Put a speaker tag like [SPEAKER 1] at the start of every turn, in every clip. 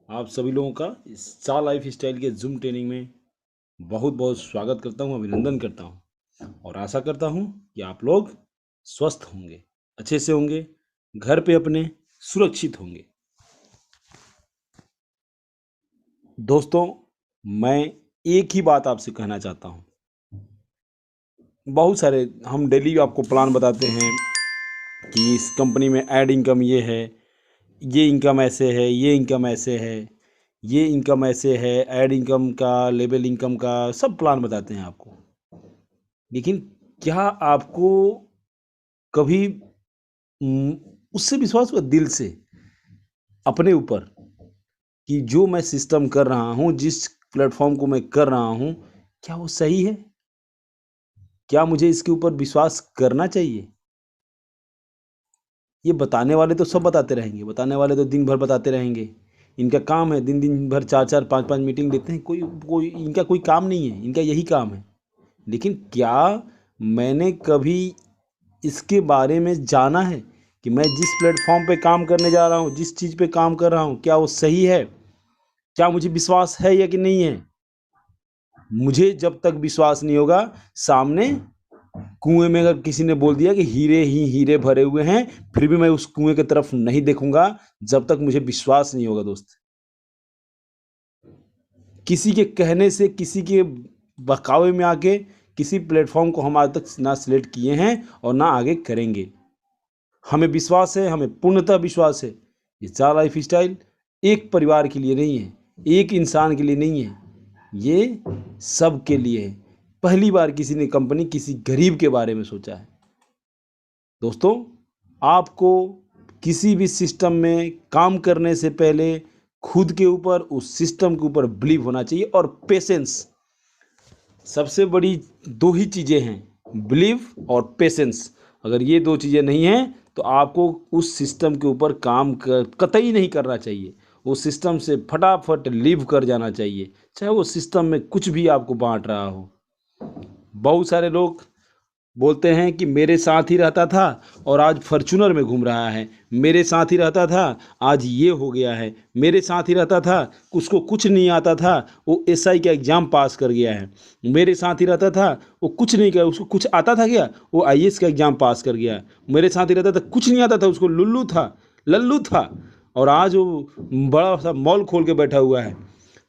[SPEAKER 1] आप सभी लोगों का इस चा लाइफ स्टाइल के जूम ट्रेनिंग में बहुत बहुत स्वागत करता हूँ, अभिनंदन करता हूँ और आशा करता हूँ कि आप लोग स्वस्थ होंगे, अच्छे से होंगे, घर पे अपने सुरक्षित होंगे। दोस्तों, मैं एक ही बात आपसे कहना चाहता हूँ। बहुत सारे हम डेली आपको प्लान बताते हैं कि इस कंपनी में ऐड इनकम ये है, ये इनकम ऐसे है, ये इनकम ऐसे है, ये इनकम ऐसे है, ऐड इनकम का, लेवल इनकम का सब प्लान बताते हैं आपको। लेकिन क्या आपको कभी उम, उससे विश्वास हुआ दिल से अपने ऊपर कि जो मैं सिस्टम कर रहा हूँ, जिस प्लेटफ़ॉर्म को मैं कर रहा हूँ, क्या वो सही है? क्या मुझे इसके ऊपर विश्वास करना चाहिए? ये बताने वाले तो सब बताते रहेंगे, बताने वाले तो दिन भर बताते रहेंगे। इनका काम है दिन-दिन भर 4-4 5-5 मीटिंग लेते हैं, कोई कोई इनका कोई काम नहीं है, इनका यही काम है। लेकिन क्या मैंने कभी इसके बारे में जाना है कि मैं जिस प्लेटफ़ॉर्म पे काम करने जा रहा हूँ, जिस चीज़ पे काम कर रहा हूँ, क्या वो सही है? क्या मुझे विश्वास है या कि नहीं है? मुझे जब तक विश्वास नहीं होगा, सामने कुएँ में अगर किसी ने बोल दिया कि हीरे ही हीरे भरे हुए हैं, फिर भी मैं उस कुएँ की तरफ नहीं देखूँगा, जब तक मुझे विश्वास नहीं होगा दोस्त। किसी के कहने से, किसी के बहकावे में आके, किसी प्लेटफ़ॉर्म को हम आज तक ना सिलेक्ट किए हैं और ना आगे करेंगे। हमें विश्वास है, हमें पूर्णतः विश्वास है, ये चा लाइफ स्टाइल एक परिवार के लिए नहीं है, एक इंसान के लिए नहीं है, ये सबके लिए है। पहली बार किसी ने कंपनी किसी गरीब के बारे में सोचा है। दोस्तों, आपको किसी भी सिस्टम में काम करने से पहले खुद के ऊपर, उस सिस्टम के ऊपर बिलीव होना चाहिए और पेशेंस। सबसे बड़ी 2 ही चीज़ें हैं, बिलीव और पेशेंस। अगर ये 2 चीज़ें नहीं हैं, तो आपको उस सिस्टम के ऊपर काम कतई नहीं करना चाहिए। उस सिस्टम से फटाफट लीव कर जाना चाहिए, चाहे वो सिस्टम में कुछ भी आपको बाँट रहा हो। बहुत सारे लोग बोलते हैं कि मेरे साथ ही रहता था और आज फॉर्च्यूनर में घूम रहा है, मेरे साथ ही रहता था, आज ये हो गया है, मेरे साथ ही रहता था, उसको कुछ नहीं आता था, वो एसआई का एग्ज़ाम पास कर गया है, मेरे साथ ही रहता था, वो कुछ नहीं किया, उसको कुछ आता था क्या, वो आईएएस का एग्ज़ाम पास कर गया, मेरे साथ ही रहता था, कुछ नहीं आता था, उसको लल्लू था और आज वो बड़ा सा मॉल खोल के बैठा हुआ है।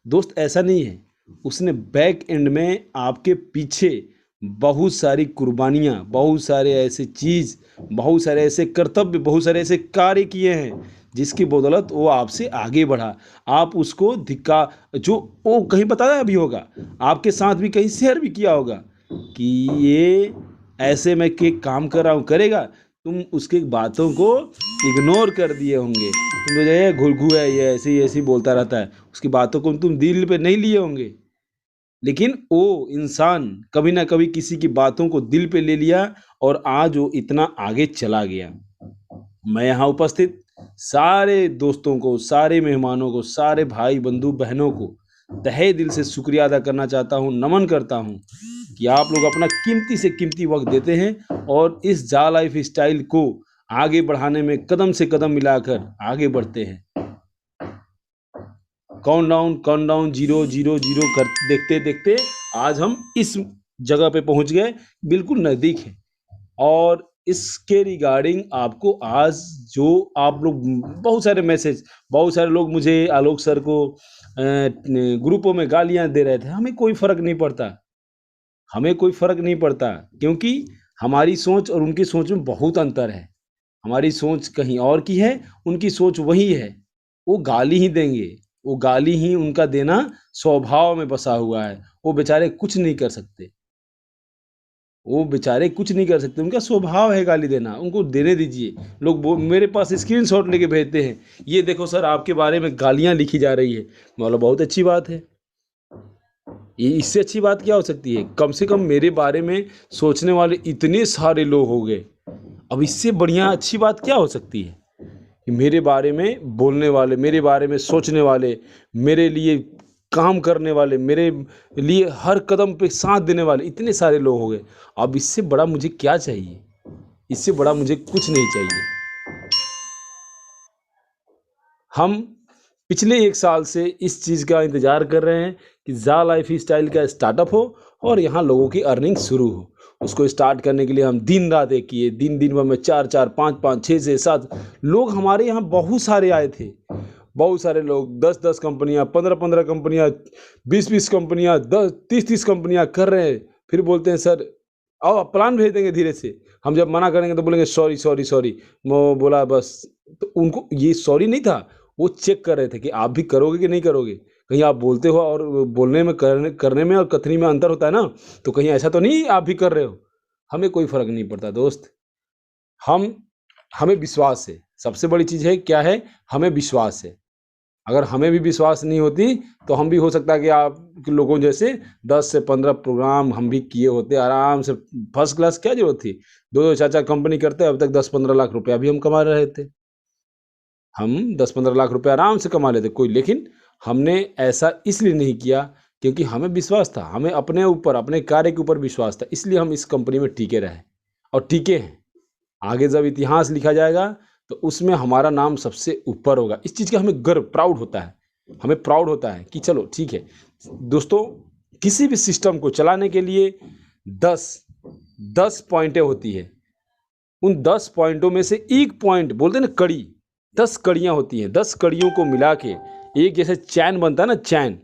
[SPEAKER 1] दोस्त, ऐसा नहीं है। उसने बैक एंड में आपके पीछे बहुत सारी कुर्बानियाँ, बहुत सारे ऐसे चीज़, बहुत सारे ऐसे कर्तव्य, बहुत सारे ऐसे कार्य किए हैं, जिसकी बदौलत वो आपसे आगे बढ़ा। आप उसको धिक्का जो वो कहीं बताया भी होगा, आपके साथ भी कहीं शेयर भी किया होगा कि ये ऐसे मैं के काम कर रहा हूँ, करेगा? तुम उसकी बातों को इग्नोर कर दिए होंगे। तुम तो ये घुरघू है, ये ऐसे ही बोलता रहता है। उसकी बातों को तुम दिल पे नहीं लिए होंगे। लेकिन वो इंसान कभी ना कभी किसी की बातों को दिल पे ले लिया और आज वो इतना आगे चला गया। मैं यहाँ उपस्थित सारे दोस्तों को, सारे मेहमानों को, सारे भाई बंधु बहनों को तहे दिल से शुक्रिया अदा करना चाहता हूँ, नमन करता हूँ कि आप लोग अपना कीमती से कीमती वक्त देते हैं और इस जा लाइफ स्टाइल को आगे बढ़ाने में कदम से कदम मिलाकर आगे बढ़ते हैं। काउंटडाउन 0-0-0 कर देखते देखते आज हम इस जगह पे पहुंच गए, बिल्कुल नज़दीक है। और इसके रिगार्डिंग आपको आज जो आप लोग बहुत सारे मैसेज, बहुत सारे लोग मुझे आलोक सर को ग्रुपों में गालियां दे रहे थे। हमें कोई फर्क नहीं पड़ता, हमें कोई फर्क नहीं पड़ता, क्योंकि हमारी सोच और उनकी सोच में बहुत अंतर है। हमारी सोच कहीं और की है, उनकी सोच वही है। वो गाली ही देंगे, वो गाली ही उनका देना स्वभाव में बसा हुआ है। वो बेचारे कुछ नहीं कर सकते, वो बेचारे कुछ नहीं कर सकते, उनका स्वभाव है गाली देना, उनको देने दीजिए। लोग मेरे पास स्क्रीनशॉट लेके भेजते हैं, ये देखो सर आपके बारे में गालियाँ लिखी जा रही है। मैं बोला बहुत अच्छी बात है, ये इससे अच्छी बात क्या हो सकती है? कम से कम मेरे बारे में सोचने वाले इतने सारे लोग हो गए, अब इससे बढ़िया अच्छी बात क्या हो सकती है कि मेरे बारे में बोलने वाले, मेरे बारे में सोचने वाले, मेरे लिए काम करने वाले, मेरे लिए हर कदम पे साथ देने वाले इतने सारे लोग हो गए। अब इससे बड़ा मुझे क्या चाहिए? इससे बड़ा मुझे कुछ नहीं चाहिए। हम पिछले 1 साल से इस चीज़ का इंतज़ार कर रहे हैं कि ज़ा लाइफ स्टाइल का स्टार्टअप हो और यहाँ लोगों की अर्निंग शुरू हो। उसको स्टार्ट करने के लिए हम दिन-रात एक किए, दिन-दिन भर में 4-4, 5-5, 6-6, 7 लोग हमारे यहाँ बहुत सारे आए थे। बहुत सारे लोग 10-10 कंपनियाँ, 15-15 कंपनियाँ, 20-20 कंपनियाँ, 10 30-30 कंपनियाँ कर रहे हैं। फिर बोलते हैं सर आओ प्लान भेज देंगे धीरे से। हम जब मना करेंगे तो बोलेंगे सॉरी, सॉरी, सॉरी। वो बोला बस। तो उनको ये सॉरी नहीं था, वो चेक कर रहे थे कि आप भी करोगे कि नहीं करोगे। कहीं आप बोलते हो और बोलने में करने करने में और कथनी में अंतर होता है ना, तो कहीं ऐसा तो नहीं आप भी कर रहे हो। हमें कोई फ़र्क नहीं पड़ता दोस्त। हम हमें विश्वास है, सबसे बड़ी चीज़ है क्या है, हमें विश्वास है। अगर हमें भी विश्वास नहीं होती तो हम भी हो सकता है कि आप लोगों जैसे 10 से 15 प्रोग्राम हम भी किए होते आराम से। फर्स्ट क्लास क्या जरूरत थी, दो दो चार चार कंपनी करते अब तक 10-15 लाख रुपया भी हम कमा रहे थे। हम 10-15 लाख रुपए आराम से कमा लेते कोई, लेकिन हमने ऐसा इसलिए नहीं किया क्योंकि हमें विश्वास था, हमें अपने ऊपर अपने कार्य के ऊपर विश्वास था, इसलिए हम इस कंपनी में टिके रहे और टिके हैं। आगे जब इतिहास लिखा जाएगा तो उसमें हमारा नाम सबसे ऊपर होगा। इस चीज़ का हमें गर्व प्राउड होता है। हमें प्राउड होता है कि चलो ठीक है दोस्तों, किसी भी सिस्टम को चलाने के लिए 10 पॉइंटें होती है। उन 10 पॉइंटों में से एक पॉइंट बोलते हैं ना कड़ी, 10 कड़ियाँ होती हैं। 10 कड़ियों को मिला के एक जैसे चैन बनता है ना, चैन,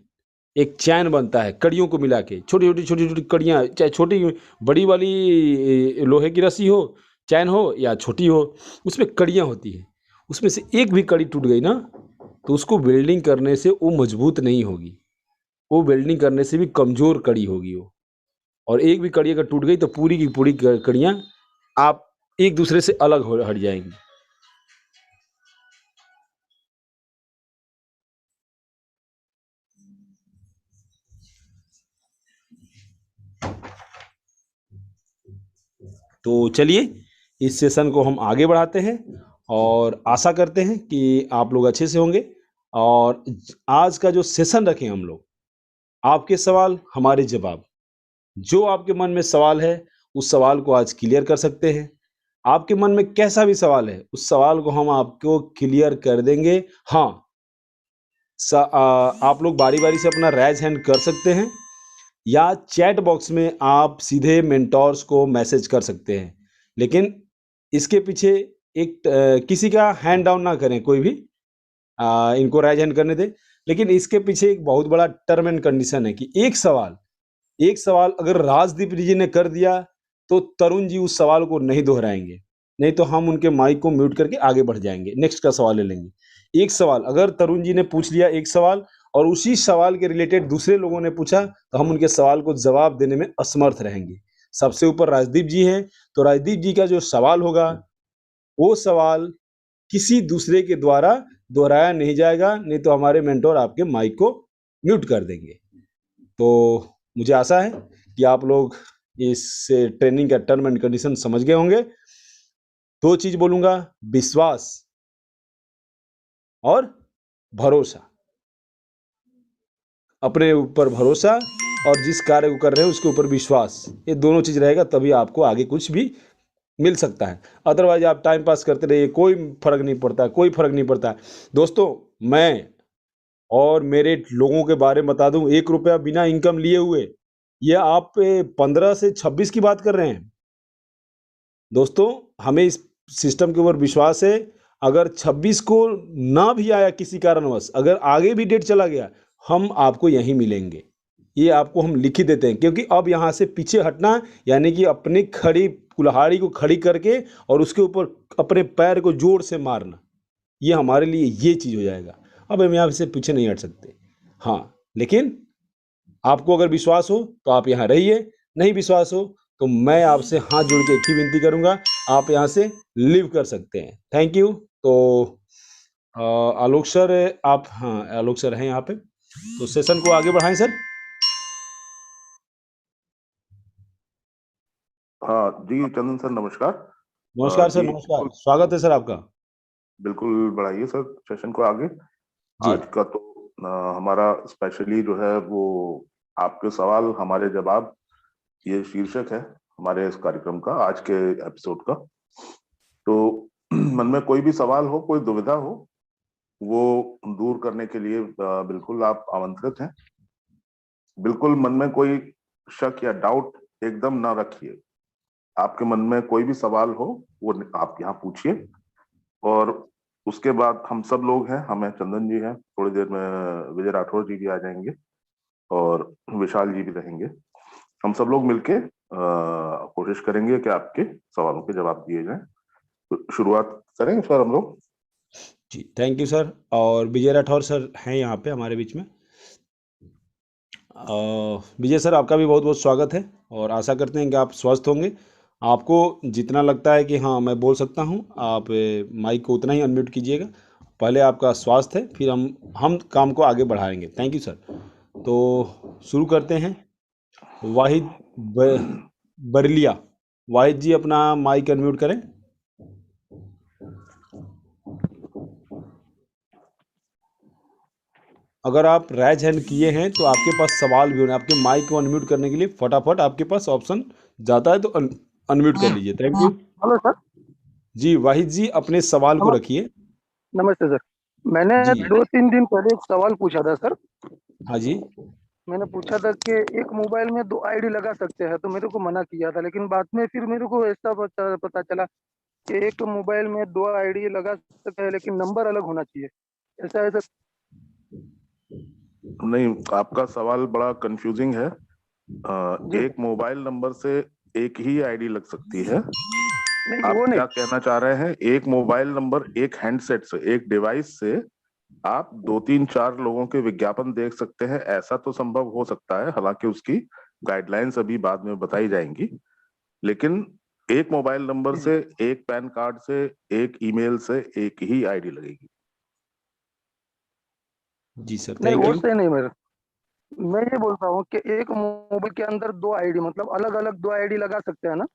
[SPEAKER 1] एक चैन बनता है कड़ियों को मिला के। छोटी छोटी कड़ियाँ, चाहे छोटी बड़ी वाली लोहे की रस्सी हो, चैन हो या छोटी हो, उसमें कड़ियाँ होती हैं। उसमें से एक भी कड़ी टूट गई ना तो उसको वेल्डिंग करने से वो मजबूत नहीं होगी, वो वेल्डिंग करने से भी कमज़ोर कड़ी होगी वो। और एक भी कड़ी अगर टूट गई तो पूरी की पूरी कड़ियाँ आप एक दूसरे से अलग हो हट जाएंगी। तो चलिए इस सेशन को हम आगे बढ़ाते हैं और आशा करते हैं कि आप लोग अच्छे से होंगे। और आज का जो सेशन रखें हम लोग, आपके सवाल हमारे जवाब, जो आपके मन में सवाल है उस सवाल को आज क्लियर कर सकते हैं। आपके मन में कैसा भी सवाल है उस सवाल को हम आपको क्लियर कर देंगे। हाँ, आप लोग बारी बारी से अपना रैज हैंड कर सकते हैं या चैट बॉक्स में आप सीधे मेंटोर्स को मैसेज कर सकते हैं। लेकिन इसके पीछे एक किसी का हैंड डाउन ना करें, कोई भी इनको राइज हैंड करने दें। लेकिन इसके पीछे एक बहुत बड़ा टर्म एंड कंडीशन है कि एक सवाल अगर राजदीप जी ने कर दिया तो तरुण जी उस सवाल को नहीं दोहराएंगे, नहीं तो हम उनके माइक को म्यूट करके आगे बढ़ जाएंगे, नेक्स्ट का सवाल ले लेंगे। एक सवाल अगर तरुण जी ने पूछ लिया, एक सवाल, और उसी सवाल के रिलेटेड दूसरे लोगों ने पूछा तो हम उनके सवाल को जवाब देने में असमर्थ रहेंगे। सबसे ऊपर राजदीप जी हैं, तो राजदीप जी का जो सवाल होगा वो सवाल किसी दूसरे के द्वारा दोहराया नहीं जाएगा, नहीं तो हमारे मेंटोर आपके माइक को म्यूट कर देंगे। तो मुझे आशा है कि आप लोग इस ट्रेनिंग का टर्म एंड कंडीशन समझ गए होंगे। दो चीज बोलूंगा, विश्वास और भरोसा। अपने ऊपर भरोसा और जिस कार्य को कर रहे हैं उसके ऊपर विश्वास, ये दोनों चीज रहेगा तभी आपको आगे कुछ भी मिल सकता है। अदरवाइज आप टाइम पास करते रहिए, कोई फर्क नहीं पड़ता, कोई फर्क नहीं पड़ता। दोस्तों, मैं और मेरे लोगों के बारे में बता दूं, 1 रुपया बिना इनकम लिए हुए, ये आप 15 से 26 की बात कर रहे हैं। दोस्तों, हमें इस सिस्टम के ऊपर विश्वास है। अगर 26 को ना भी आया किसी कारणवश, अगर आगे भी डेट चला गया, हम आपको यहीं मिलेंगे। ये आपको हम लिख ही देते हैं, क्योंकि अब यहाँ से पीछे हटना यानी कि अपनी खड़ी कुल्हाड़ी को खड़ी करके और उसके ऊपर अपने पैर को जोर से मारना, ये हमारे लिए ये चीज़ हो जाएगा। अब हम यहाँ से पीछे नहीं हट सकते। हाँ, लेकिन आपको अगर विश्वास हो तो आप यहाँ रहिए, नहीं विश्वास हो तो मैं आपसे हाथ जोड़ के एक ही विनती करूंगा, आप यहाँ से लिव कर सकते हैं। Thank you. तो आलोक सर, आप, हाँ आलोक सर हैं यहाँ पे, तो सेशन को आगे बढ़ाएं सर।
[SPEAKER 2] हाँ जी, चंदन सर नमस्कार।
[SPEAKER 1] नमस्कार सर,
[SPEAKER 2] जी
[SPEAKER 1] नमस्कार,
[SPEAKER 2] बिल्कुल,
[SPEAKER 1] स्वागत है सर आपका।
[SPEAKER 2] बिल्कुल बढ़ाइए सर सेशन को आगे।
[SPEAKER 1] जी
[SPEAKER 2] आज का तो हमारा स्पेशली जो है वो आपके सवाल हमारे जवाब, ये शीर्षक है हमारे इस कार्यक्रम का, आज के एपिसोड का। तो मन में कोई भी सवाल हो, कोई दुविधा हो, वो दूर करने के लिए बिल्कुल आप आमंत्रित हैं। बिल्कुल मन में कोई शक या डाउट एकदम ना रखिए। आपके मन में कोई भी सवाल हो वो आप यहाँ पूछिए, और उसके बाद हम सब लोग हैं, हमें चंदन जी हैं, थोड़ी देर में विजय राठौर जी भी आ जाएंगे और विशाल जी भी रहेंगे। हम सब लोग मिलके कोशिश करेंगे कि आपके सवालों के जवाब दिए जाएं। तो शुरुआत करेंगे सर हम लोग।
[SPEAKER 1] जी थैंक यू सर। और विजय राठौर सर हैं यहाँ पे हमारे बीच में। विजय सर आपका भी बहुत बहुत स्वागत है और आशा करते हैं कि आप स्वस्थ होंगे। आपको जितना लगता है कि हाँ मैं बोल सकता हूँ, आप माइक को उतना ही अनम्यूट कीजिएगा। पहले आपका स्वास्थ्य है, फिर हम काम को आगे बढ़ाएंगे। Thank you sir. तो शुरू करते हैं। वाहिद बरलिया, वाहिद जी अपना माइक अनम्यूट करें। अगर आप राइज हैंड किए हैं तो आपके पास सवाल भी होने, आपके माइक को अनम्यूट करने के लिए फटाफट आपके पास ऑप्शन जाता है तो अनम्यूट कर लीजिए। Thank you.
[SPEAKER 3] Hello sir.
[SPEAKER 1] जी वाहिद जी अपने सवाल को रखिए।
[SPEAKER 3] नमस्ते सर। मैंने
[SPEAKER 1] जी
[SPEAKER 3] 2-3 दिन पहले एक सवाल पूछा था सर।
[SPEAKER 1] हाँ जी।
[SPEAKER 3] मैंने पूछा था कि एक मोबाइल में 2 आईडी लगा सकते हैं, तो मेरे को मना किया था, लेकिन बाद में फिर मेरे को ऐसा पता चला कि एक मोबाइल में 2 आईडी लगा सकते हैं, लेकिन नंबर अलग होना चाहिए। ऐसा है सर?
[SPEAKER 2] नहीं, आपका सवाल बड़ा कंफ्यूजिंग है।
[SPEAKER 3] जी
[SPEAKER 2] एक मोबाइल नंबर से एक ही आईडी लग सकती है।
[SPEAKER 3] नहीं,
[SPEAKER 2] आप
[SPEAKER 3] वो नहीं।
[SPEAKER 2] क्या कहना चाह रहे हैं? एक मोबाइल नंबर, एक हैंडसेट से, एक डिवाइस से आप 2-3-4 लोगों के विज्ञापन देख सकते हैं, ऐसा तो संभव हो सकता है। हालांकि उसकी गाइडलाइंस अभी बाद में बताई जाएंगी। लेकिन एक मोबाइल नंबर से, एक पैन कार्ड से, एक ईमेल से एक ही आईडी लगेगी।
[SPEAKER 1] जी सर
[SPEAKER 3] नहीं,
[SPEAKER 1] थैंक
[SPEAKER 3] वो
[SPEAKER 1] यू।
[SPEAKER 3] सही नहीं मेरे। मैं ये बोलता हूँ कि एक मोबाइल के अंदर 2 आईडी, मतलब अलग अलग 2 आईडी लगा सकते हैं ना?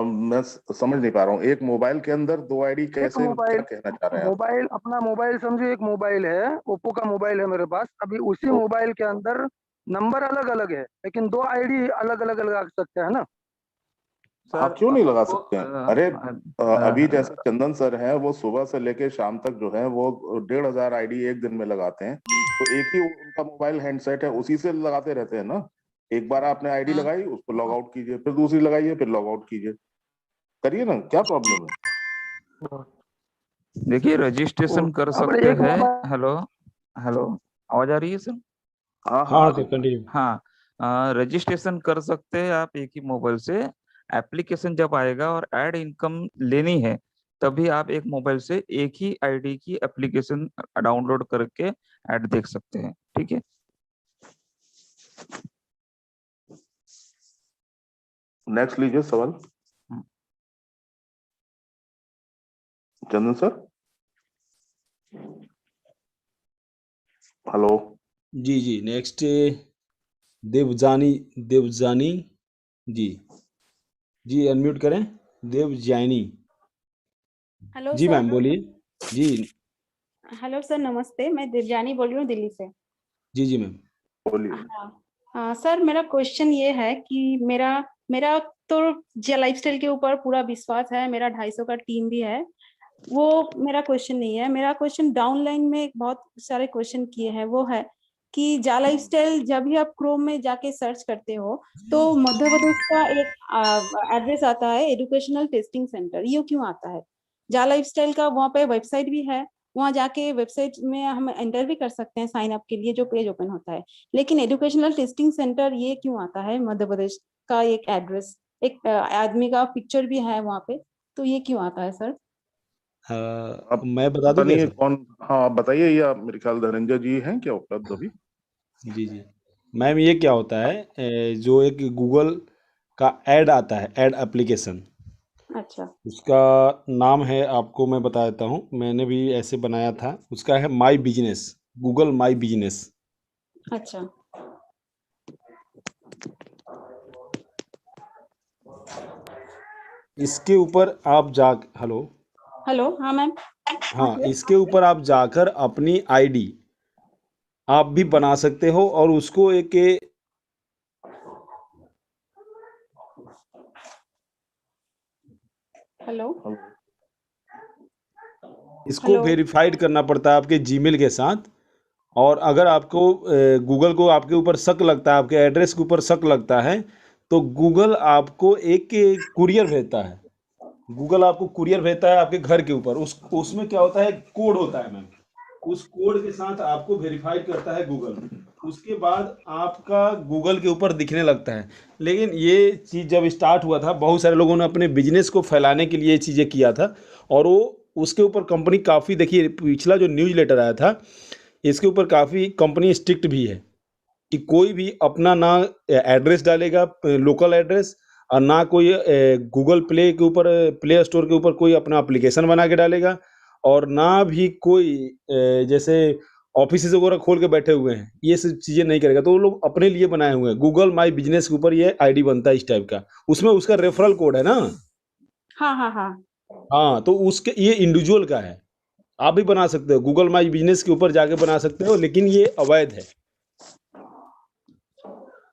[SPEAKER 2] मैं समझ नहीं पा रहा हूँ, एक मोबाइल के अंदर 2 आईडी
[SPEAKER 3] एक
[SPEAKER 2] कैसे? क्या
[SPEAKER 3] मोबाइल
[SPEAKER 2] कहना चाह रहे हैं आप?
[SPEAKER 3] मोबाइल अपना मोबाइल समझो, एक मोबाइल है, ओप्पो का मोबाइल है मेरे पास। अभी उसी
[SPEAKER 2] तो
[SPEAKER 3] मोबाइल के अंदर नंबर अलग अलग है, लेकिन 2 आईडी अलग अलग लगा सकते हैं ना?
[SPEAKER 2] हाँ,
[SPEAKER 4] सर
[SPEAKER 2] क्यों नहीं लगा
[SPEAKER 4] आपको
[SPEAKER 2] सकते हैं? अरे अभी
[SPEAKER 4] अ,
[SPEAKER 2] जैसे चंदन सर हैं, वो सुबह से लेके शाम तक जो है वो 1,500 आईडी एक दिन में लगाते हैं। तो एक ही उनका मोबाइल हैंडसेट है, उसी से लगाते रहते हैं ना। एक बार आपने आईडी लगाई, उसको लॉग आउट कीजिए, फिर दूसरी लगाइए, फिर लॉग आउट कीजिए, करिए ना, क्या प्रॉब्लम है?
[SPEAKER 4] देखिए रजिस्ट्रेशन कर
[SPEAKER 3] अब
[SPEAKER 4] सकते
[SPEAKER 3] एक
[SPEAKER 4] हैं।
[SPEAKER 3] मोबाइल।
[SPEAKER 4] हेलो हेलो, आवाज आ रही है सर?
[SPEAKER 2] हाँ
[SPEAKER 1] हाँ
[SPEAKER 2] हाँ,
[SPEAKER 1] हाँ
[SPEAKER 2] आ
[SPEAKER 1] सर
[SPEAKER 2] रही है।
[SPEAKER 1] कंटिन्यू।
[SPEAKER 4] हाँ, रजिस्ट्रेशन कर सकते हैं आप एक ही मोबाइल से। एप्लीकेशन जब आएगा और ऐड इनकम लेनी है, तभी आप एक मोबाइल से एक ही आईडी की एप्लीकेशन डाउनलोड करके ऐड देख सकते हैं। ठीक है।
[SPEAKER 2] नेक्स्ट लीजिए सवाल, चंदन सर। हेलो।
[SPEAKER 1] जी जी नेक्स्ट देवजानी, देवजानी जी। जी अनम्यूट करें। देवजानी।
[SPEAKER 5] हेलो
[SPEAKER 1] जी
[SPEAKER 5] सर।
[SPEAKER 1] मैम बोलिए। जी
[SPEAKER 5] हेलो सर, नमस्ते। मैं देवजानी बोल रही हूँ दिल्ली से।
[SPEAKER 1] जी जी मैम।
[SPEAKER 2] बोलिए।
[SPEAKER 5] हाँ। हाँ सर, मेरा क्वेश्चन ये है कि मेरा मेरा तो जिया लाइफस्टाइल के ऊपर पूरा विश्वास है। मेरा 250 का टीम भी है। वो मेरा क्वेश्चन नहीं है। मेरा क्वेश्चन डाउनलाइन में बहुत सारे क्वेश्चन किए हैं, वो है कि जा लाइफस्टाइल जब भी आप क्रोम में जाके सर्च करते हो तो मध्य प्रदेश का एक एड्रेस आता है, एजुकेशनल टेस्टिंग सेंटर। ये क्यों आता है? जा लाइफस्टाइल का वहाँ पे वेबसाइट भी है, वहाँ जाके वेबसाइट में हम एंटर भी कर सकते हैं साइन अप के लिए, जो पेज ओपन होता है। लेकिन एजुकेशनल टेस्टिंग सेंटर ये क्यों आता है मध्य प्रदेश का एक एड्रेस? एक आदमी का पिक्चर भी है वहाँ पे, तो ये क्यों आता है सर?
[SPEAKER 2] अब
[SPEAKER 1] मैं बता
[SPEAKER 2] पता
[SPEAKER 1] दूं क्या
[SPEAKER 2] नहीं है
[SPEAKER 1] सर?
[SPEAKER 2] कौन। हाँ, आप बताइए, या मेरे ख्याल धनंजय जी हैं क्या उपलब्ध अभी?
[SPEAKER 1] जी जी मैम, ये क्या होता है, जो एक गूगल का ऐड आता है, ऐड एप्लीकेशन,
[SPEAKER 5] अच्छा।
[SPEAKER 1] उसका नाम है, आपको मैं बता देता हूँ, मैंने भी ऐसे बनाया था। उसका है my business, Google my business.
[SPEAKER 5] अच्छा।
[SPEAKER 1] इसके ऊपर आप जा, हेलो,
[SPEAKER 5] हेलो। हाँ मैम।
[SPEAKER 1] हाँ, इसके ऊपर आप जाकर अपनी आईडी आप भी बना सकते हो और उसको एक
[SPEAKER 5] हेलो।
[SPEAKER 1] इसको
[SPEAKER 5] हेलो।
[SPEAKER 1] वेरीफाइड करना पड़ता है आपके जीमेल के साथ। और अगर आपको गूगल को आपके ऊपर शक लगता है, आपके एड्रेस के ऊपर शक लगता है, तो गूगल आपको एक कुरियर भेजता है। गूगल आपको कुरियर भेजता है आपके घर के ऊपर। उसमें क्या होता है, कोड होता है मैम। उस कोड के साथ आपको वेरीफाइड करता है गूगल। उसके बाद आपका गूगल के ऊपर दिखने लगता है। लेकिन ये चीज़ जब स्टार्ट हुआ था, बहुत सारे लोगों ने अपने बिजनेस को फैलाने के लिए ये चीज़ें किया था। और वो उसके ऊपर कंपनी काफ़ी, देखिए पिछला जो न्यूज़ लेटर आया था, इसके ऊपर काफ़ी कंपनी स्ट्रिक्ट भी है कि कोई भी अपना ना एड्रेस डालेगा, लोकल एड्रेस, और ना कोई गूगल प्ले के ऊपर, प्ले स्टोर के ऊपर कोई अपना एप्लीकेशन बना के डालेगा। और ना भी कोई जैसे ऑफिस वगैरह खोल के बैठे हुए हैं, ये सब चीज़ें नहीं करेगा। तो वो लोग अपने लिए बनाए हुए हैं। गूगल माई बिजनेस के ऊपर ये आईडी बनता है इस टाइप का। उसमें उसका रेफरल कोड है ना।
[SPEAKER 5] हाँ हाँ हाँ।
[SPEAKER 1] हाँ, तो उसके ये इंडिविजुअल का है। आप भी बना सकते हो, गूगल माई बिजनेस के ऊपर जाके बना सकते हो, लेकिन ये अवैध है।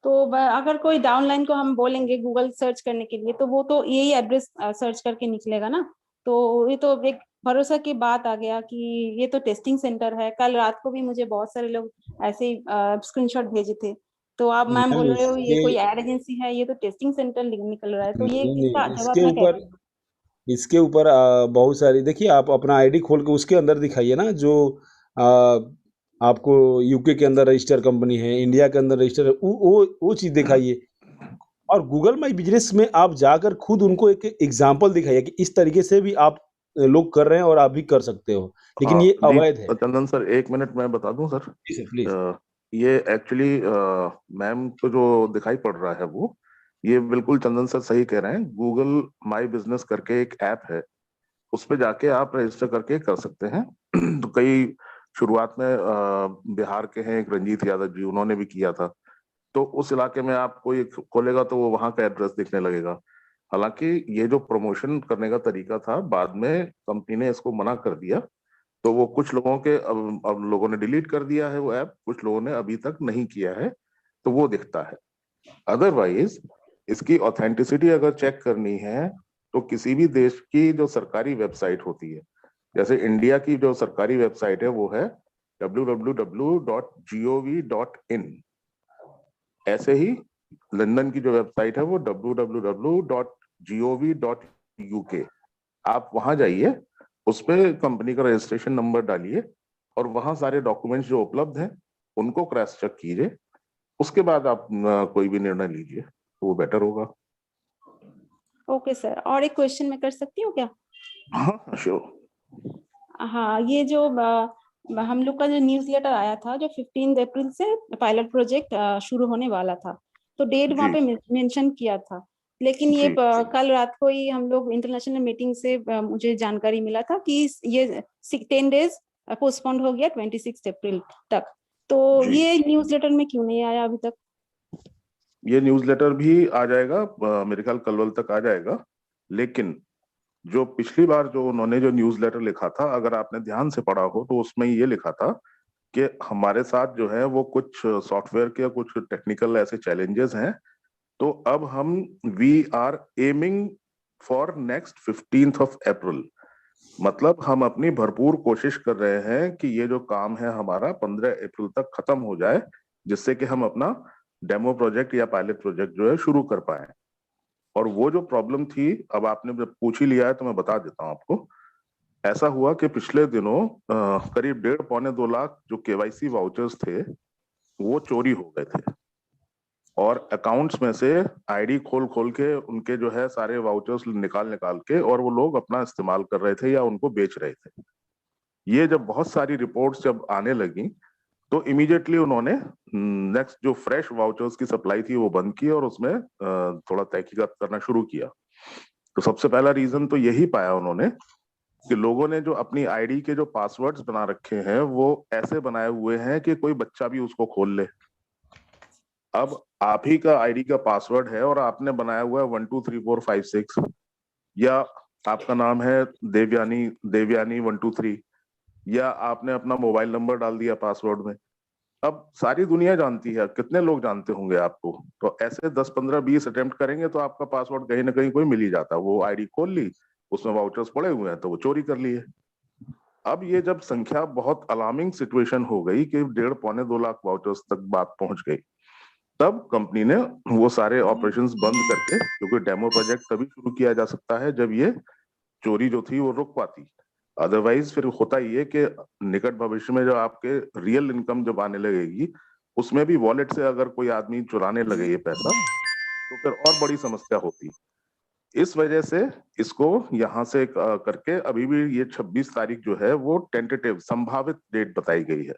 [SPEAKER 5] तो अगर कोई डाउनलाइन को हम बोलेंगे गूगल सर्च करने के लिए, तो वो तो यही एड्रेस सर्च करके निकलेगा ना। तो ये तो एक भरोसा की बात आ गया कि ये तो टेस्टिंग सेंटर है। कल रात को भी मुझे बहुत सारे लोग ऐसे ही स्क्रीनशॉट भेजे थे। तो आप मैम
[SPEAKER 1] मैम
[SPEAKER 5] बोल रहे हो ये
[SPEAKER 1] इसके
[SPEAKER 5] कोई एड एजेंसी है, ये तो टेस्टिंग सेंटर निकल रहा है। तो ये
[SPEAKER 1] नहीं
[SPEAKER 5] इसका
[SPEAKER 1] नहीं,
[SPEAKER 5] जवाब मैं कैसे?
[SPEAKER 1] इसके ऊपर बहुत सारी, देखिए आप अपना आईडी खोल के उसके अंदर दिखाइए ना, जो आ, आपको यूके के अंदर रजिस्टर कंपनी है, इंडिया के अंदर रजिस्टर है, वो चीज़ दिखाइए। और गूगल माई बिजनेस में आप जाकर खुद उनको एक एग्जाम्पल दिखाइए कि इस तरीके से भी आप लोग कर रहे हैं और आप भी कर सकते हो, लेकिन
[SPEAKER 2] हाँ
[SPEAKER 1] ये
[SPEAKER 2] जी,
[SPEAKER 1] अवैध है।
[SPEAKER 2] चंदन सर 1 मिनट मैं बता दूं सर।
[SPEAKER 1] जी सर, प्लीज।
[SPEAKER 2] ये एक्चुअली मैम को जो दिखाई पड़ रहा है वो, ये बिल्कुल चंदन सर सही कह रहे हैं। गूगल माई बिजनेस करके एक ऐप है, उस पे जाके आप रजिस्टर करके कर सकते हैं। तो कई शुरुआत में बिहार के हैं एक रंजीत यादव जी, उन्होंने भी किया था। तो उस इलाके में आप कोई खोलेगा तो वो वहां का एड्रेस दिखने लगेगा। हालांकि ये जो प्रमोशन करने का तरीका था, बाद में कंपनी ने इसको मना कर दिया। तो वो कुछ लोगों के अब लोगों ने डिलीट कर दिया है वो ऐप, कुछ लोगों ने अभी तक नहीं किया है, तो वो दिखता है। अदरवाइज इसकी ऑथेंटिसिटी अगर चेक करनी है, तो किसी भी देश की जो सरकारी वेबसाइट होती है, जैसे इंडिया की जो सरकारी वेबसाइट है वो है www.gov.in। ऐसे ही लंदन की जो वेबसाइट है वो www.gov.uk। आप वहां जाइए, उस पे कंपनी का रजिस्ट्रेशन नंबर डालिए, और वहां सारे डॉक्यूमेंट्स जो उपलब्ध हैं उनको क्रॉस चेक कीजिए। उसके बाद आप कोई भी निर्णय लीजिए, तो वो बेटर होगा।
[SPEAKER 5] ओके सर, और एक क्वेश्चन मैं कर सकती हूँ क्या?
[SPEAKER 2] हाँ श्योर।
[SPEAKER 5] हाँ, ये जो हम लोग का जो न्यूज़लेटर आया था, जो 15 अप्रैल से पायलट प्रोजेक्ट शुरू होने वाला था, तो डेट वहाँ
[SPEAKER 2] जी
[SPEAKER 5] पे मेंशन किया था। लेकिन ये
[SPEAKER 2] जी
[SPEAKER 5] कल रात को ही हम लोग इंटरनेशनल मीटिंग से मुझे जानकारी मिला था कि ये 10 डेज पोस्टपोन्ड हो गया 26 अप्रैल तक। तो
[SPEAKER 2] जी,
[SPEAKER 5] ये न्यूज़लेटर में क्यों नहीं आया अभी तक?
[SPEAKER 2] ये न्यूज़लेटर भी आ जाएगा, मेरे ख्याल कल तक आ जाएगा। लेकिन जो पिछली बार जो उन्होंने जो न्यूज़लेटर लिखा था, अगर आपने ध्यान से पढ़ा हो, तो उसमें ये लिखा था कि हमारे साथ जो है वो कुछ सॉफ्टवेयर के कुछ टेक्निकल ऐसे चैलेंजेस हैं। तो अब हम we are aiming for next 15 April. मतलब हम अपनी भरपूर कोशिश कर रहे हैं कि ये जो काम है हमारा 15 अप्रैल तक खत्म हो जाए, जिससे कि हम अपना डेमो प्रोजेक्ट या पायलट प्रोजेक्ट जो है शुरू कर पाए। और वो जो प्रॉब्लम थी, अब आपने जब पूछ ही लिया है तो मैं बता देता हूँ आपको। ऐसा हुआ कि पिछले दिनों करीब 1.5-2 लाख जो केवाईसी वाउचर्स थे वो चोरी हो गए थे, और अकाउंट्स में से आईडी खोल खोल के उनके जो है सारे वाउचर्स निकाल निकाल के, और वो लोग अपना इस्तेमाल कर रहे थे या उनको बेच रहे थे। ये जब बहुत सारी रिपोर्ट्स जब आने लगी, तो इमीडिएटली उन्होंने नेक्स्ट जो फ्रेश वाउचर्स की सप्लाई थी वो बंद की, और उसमें थोड़ा तहकीकात करना शुरू किया। तो सबसे पहला रीजन तो यही पाया उन्होंने कि लोगों ने जो अपनी आईडी के जो पासवर्ड्स बना रखे हैं वो ऐसे बनाए हुए हैं कि कोई बच्चा भी उसको खोल ले। अब आप ही का आईडी का पासवर्ड है और आपने बनाया हुआ है 123456, या आपका नाम है देवयानी देवयानी 123, या आपने अपना मोबाइल नंबर डाल दिया पासवर्ड में। अब सारी दुनिया जानती है, कितने लोग जानते होंगे आपको। तो ऐसे 10-15-20 अटेम्प्ट करेंगे तो आपका पासवर्ड कहीं ना कहीं कोई मिल ही जाता। वो आईडी खोल ली, उसमें वाउचर्स पड़े हुए हैं, तो वो चोरी कर लिए। अब ये जब संख्या बहुत अलार्मिंग सिचुएशन हो गई कि 1.5-2 लाख वाउचर्स तक बात पहुंच गई, तब कंपनी ने वो सारे ऑपरेशंस बंद करके, क्योंकि डेमो प्रोजेक्ट तभी शुरू किया जा सकता है जब ये चोरी जो थी वो रुक पाती। अदरवाइज फिर होता ये कि निकट भविष्य में जो आपके रियल इनकम जब आने लगेगी, उसमें भी वॉलेट से अगर कोई आदमी चुराने लगे ये पैसा, तो फिर और बड़ी समस्या होती। इस वजह से इसको यहाँ से करके अभी भी ये 26 तारीख जो है वो टेंटेटिव संभावित डेट बताई गई है।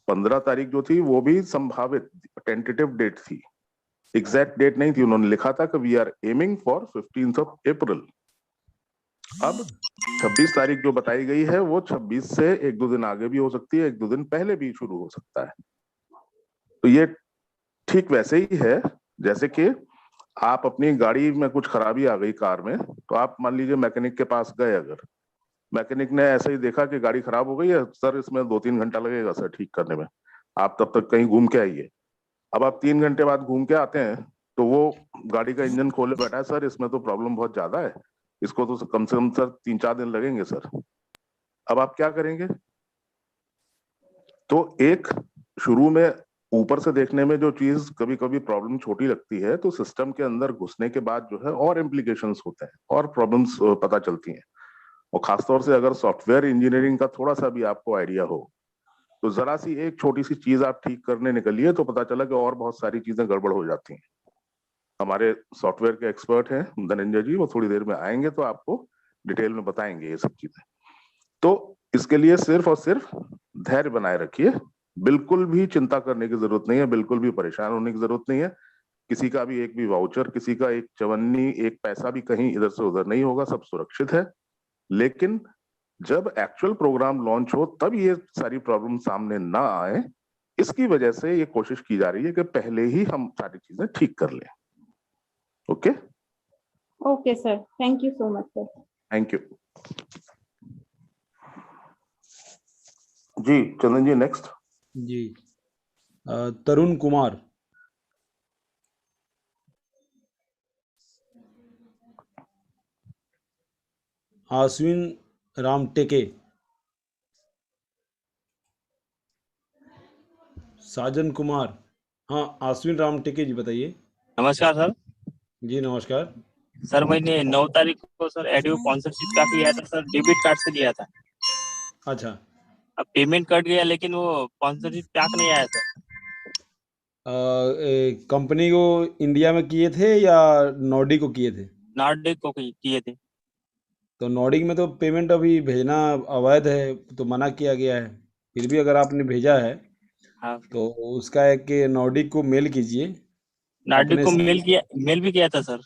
[SPEAKER 2] 15 तारीख जो थी वो भी संभावित टेंटेटिव डेट थी, एग्जैक्ट डेट नहीं थी। उन्होंने लिखा था कि वी आर एमिंग फॉर 15 अप्रैल। अब 26 तारीख जो बताई गई है वो 26 से 1-2 दिन आगे भी हो सकती है, 1-2 दिन पहले भी शुरू हो सकता है। तो ये ठीक वैसे ही है जैसे कि आप अपनी गाड़ी में कुछ खराबी आ गई कार में, तो आप मान लीजिए मैकेनिक के पास गए, अगर मैकेनिक ने ऐसे ही देखा कि गाड़ी खराब हो गई है सर, इसमें 2-3 घंटा लगेगा सर ठीक करने में, आप तब तक कहीं घूम के आइए। अब आप 3 घंटे बाद घूम के आते हैं तो वो गाड़ी का इंजन खोले बैठा है, सर इसमें तो प्रॉब्लम बहुत ज्यादा है, इसको तो कम से कम सर 3-4 दिन लगेंगे सर। अब आप क्या करेंगे? तो एक शुरू में ऊपर से देखने में जो चीज कभी कभी प्रॉब्लम छोटी लगती है, तो सिस्टम के अंदर घुसने के बाद जो है और इम्प्लीकेशंस होते हैं और प्रॉब्लम्स पता चलती हैं। और खासतौर से अगर सॉफ्टवेयर इंजीनियरिंग का थोड़ा सा भी आपको आइडिया हो, तो जरा सी एक छोटी सी चीज आप ठीक करने निकलिए तो पता चला कि और बहुत सारी चीजें गड़बड़ हो जाती हैं। हमारे सॉफ्टवेयर के एक्सपर्ट हैं धनंजय जी, वो थोड़ी देर में आएंगे तो आपको डिटेल में बताएंगे ये सब चीजें। तो इसके लिए सिर्फ और सिर्फ धैर्य बनाए रखिए, बिल्कुल भी चिंता करने की जरूरत नहीं है, बिल्कुल भी परेशान होने की जरूरत नहीं है। किसी का भी एक भी वाउचर, किसी का एक चवन्नी, एक पैसा भी कहीं इधर से उधर नहीं होगा, सब सुरक्षित है। लेकिन जब एक्चुअल प्रोग्राम लॉन्च हो तब ये सारी प्रॉब्लम सामने ना आए, इसकी वजह से ये कोशिश की जा रही है कि पहले ही हम सारी चीजें ठीक कर लें। Okay
[SPEAKER 5] okay sir, thank you so much sir.
[SPEAKER 2] Thank you जी। चंदन जी नेक्स्ट।
[SPEAKER 1] जी तरुण कुमार। आश्विन राम टेके। साजन कुमार। हाँ आश्विन राम टेके जी बताइए।
[SPEAKER 6] नमस्कार सर।
[SPEAKER 1] जी नमस्कार।
[SPEAKER 6] सर मैंने 9 तारीख को सर एडू स्पॉन्सरशिप का किया था सर, डेबिट कार्ड से लिया था।
[SPEAKER 1] अच्छा
[SPEAKER 6] अब पेमेंट कट गया लेकिन वो स्पॉन्सरशिप पैक नहीं आया सर।
[SPEAKER 1] कंपनी को इंडिया में किए थे या नॉर्डिक को किए थे?
[SPEAKER 6] नॉर्डिक को किए थे।
[SPEAKER 1] तो नॉर्डिक में तो पेमेंट अभी भेजना अवैध है, तो मना किया गया है। फिर भी अगर आपने भेजा है
[SPEAKER 6] हाँ
[SPEAKER 1] तो उसका है कि नॉर्डिक को मेल कीजिए
[SPEAKER 6] नॉर्डिक
[SPEAKER 1] अपने
[SPEAKER 6] को
[SPEAKER 1] से।
[SPEAKER 6] मेल भी किया था सर।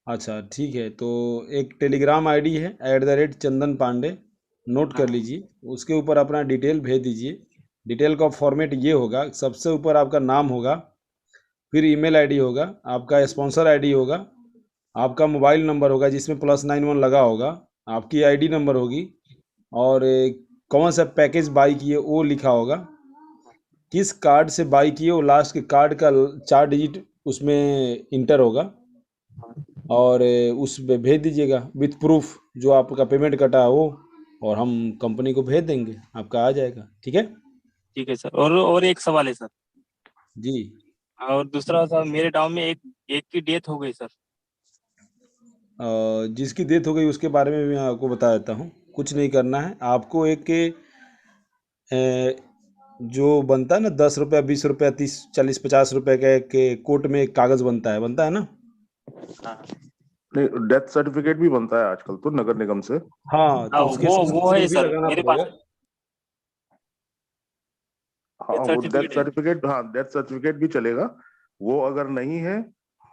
[SPEAKER 1] अच्छा ठीक है, तो एक टेलीग्राम आईडी है @चंदन पांडे, नोट कर
[SPEAKER 6] हाँ
[SPEAKER 1] लीजिए। उसके ऊपर अपना डिटेल भेज दीजिए। डिटेल का फॉर्मेट ये होगा, सबसे ऊपर आपका नाम होगा, फिर ईमेल आईडी होगा, आपका स्पॉन्सर आईडी होगा, आपका मोबाइल नंबर होगा जिसमें +91 लगा होगा, आपकी आईडी नंबर होगी, और कौन सा पैकेज बाई किए वो लिखा होगा, किस कार्ड से बाई किए वो लास्ट के कार्ड का 4 डिजिट उसमें इंटर होगा, और उस पे भेज दीजिएगा विथ प्रूफ जो आपका पेमेंट कटा है वो, और हम कंपनी को भेज देंगे, आपका आ जाएगा। ठीक है
[SPEAKER 6] ठीक है सर। और एक सवाल है सर।
[SPEAKER 1] जी।
[SPEAKER 6] और दूसरा सर, मेरे गांव में एक की डेथ हो गई सर।
[SPEAKER 1] जिसकी डेथ हो गई उसके बारे में मैं आपको बता देता हूँ। कुछ नहीं करना है आपको, एक जो बनता है ना 10 रुपया 20 रुपया 30 40 50 रुपए का एक कोर्ट में एक कागज बनता है ना।
[SPEAKER 6] हाँ
[SPEAKER 2] नहीं, डेथ सर्टिफिकेट भी बनता है आजकल तो नगर निगम से।
[SPEAKER 1] हाँ तो उसके साथ
[SPEAKER 6] वो है
[SPEAKER 1] प्रूफ भी
[SPEAKER 6] सर
[SPEAKER 1] लगाना
[SPEAKER 6] मेरे
[SPEAKER 1] पड़ेगा।
[SPEAKER 6] पास।
[SPEAKER 2] हाँ वो डेथ सर्टिफिकेट, हाँ डेथ सर्टिफिकेट भी चलेगा। वो अगर नहीं है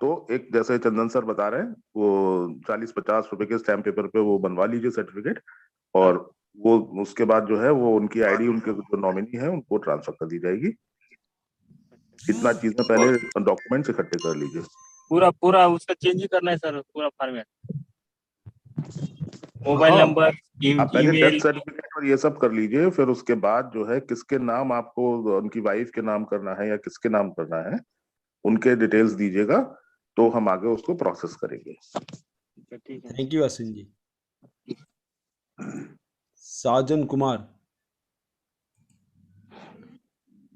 [SPEAKER 2] तो एक, जैसे चंदन सर बता रहे हैं, वो 40-50 रुपए के स्टैम्प पेपर पे वो बनवा लीजिए सर्टिफिकेट, और वो उसके बाद जो है वो उनकी आईडी, उनके जो नॉमिनी है उनको ट्रांसफर कर दी जाएगी। इतना चीजें पहले डॉक्यूमेंट्स इकट्ठे कर लीजिए।
[SPEAKER 6] पूरा उसका चेंज करना है सर, पूरा फॉर्मेट, मोबाइल
[SPEAKER 2] हाँ,
[SPEAKER 6] नंबर,
[SPEAKER 2] आप पहले डेथ
[SPEAKER 6] ईमेल।
[SPEAKER 2] सर्टिफिकेट और ये सब कर लीजिए, फिर उसके बाद जो है किसके नाम आपको, उनकी वाइफ के नाम करना है या किसके नाम करना है, उनके डिटेल्स दीजिएगा तो हम आगे उसको प्रोसेस करेंगे।
[SPEAKER 6] ठीक है।
[SPEAKER 1] थैंक यू अश्विन जी। साजन कुमार,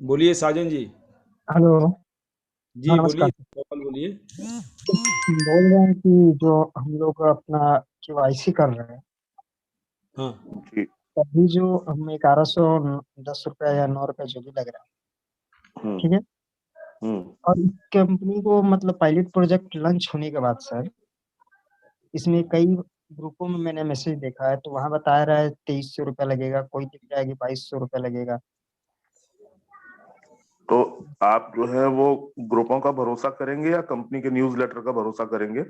[SPEAKER 1] बोलिए साजन जी।
[SPEAKER 7] हेलो।
[SPEAKER 1] जी
[SPEAKER 7] नमस्कार।
[SPEAKER 1] बोलिए, सवाल बोलिए।
[SPEAKER 7] बोल रहे हैं कि जो हम लोग अपना केवाईसी कर रहे हैं,
[SPEAKER 1] हाँ
[SPEAKER 2] जी।
[SPEAKER 7] तभी जो हमें 1110 रुपया या 9 रुपया जो भी लग रहा है,
[SPEAKER 2] हम्म
[SPEAKER 7] ठीक है।
[SPEAKER 2] हम्म
[SPEAKER 7] और इस कंपनी को मतलब पायलट प्रोजेक्ट लॉन्च होने के बाद सर, इसमें कई ग्रुपों में मैंने मैसेज देखा है, तो वहाँ बता रहा है 2300 रुपया लगेगा, कोई दिख रहा है कि 2200 रुपया लगेगा।
[SPEAKER 2] तो आप जो है वो ग्रुपों का भरोसा करेंगे या कंपनी के न्यूज़लेटर का भरोसा करेंगे?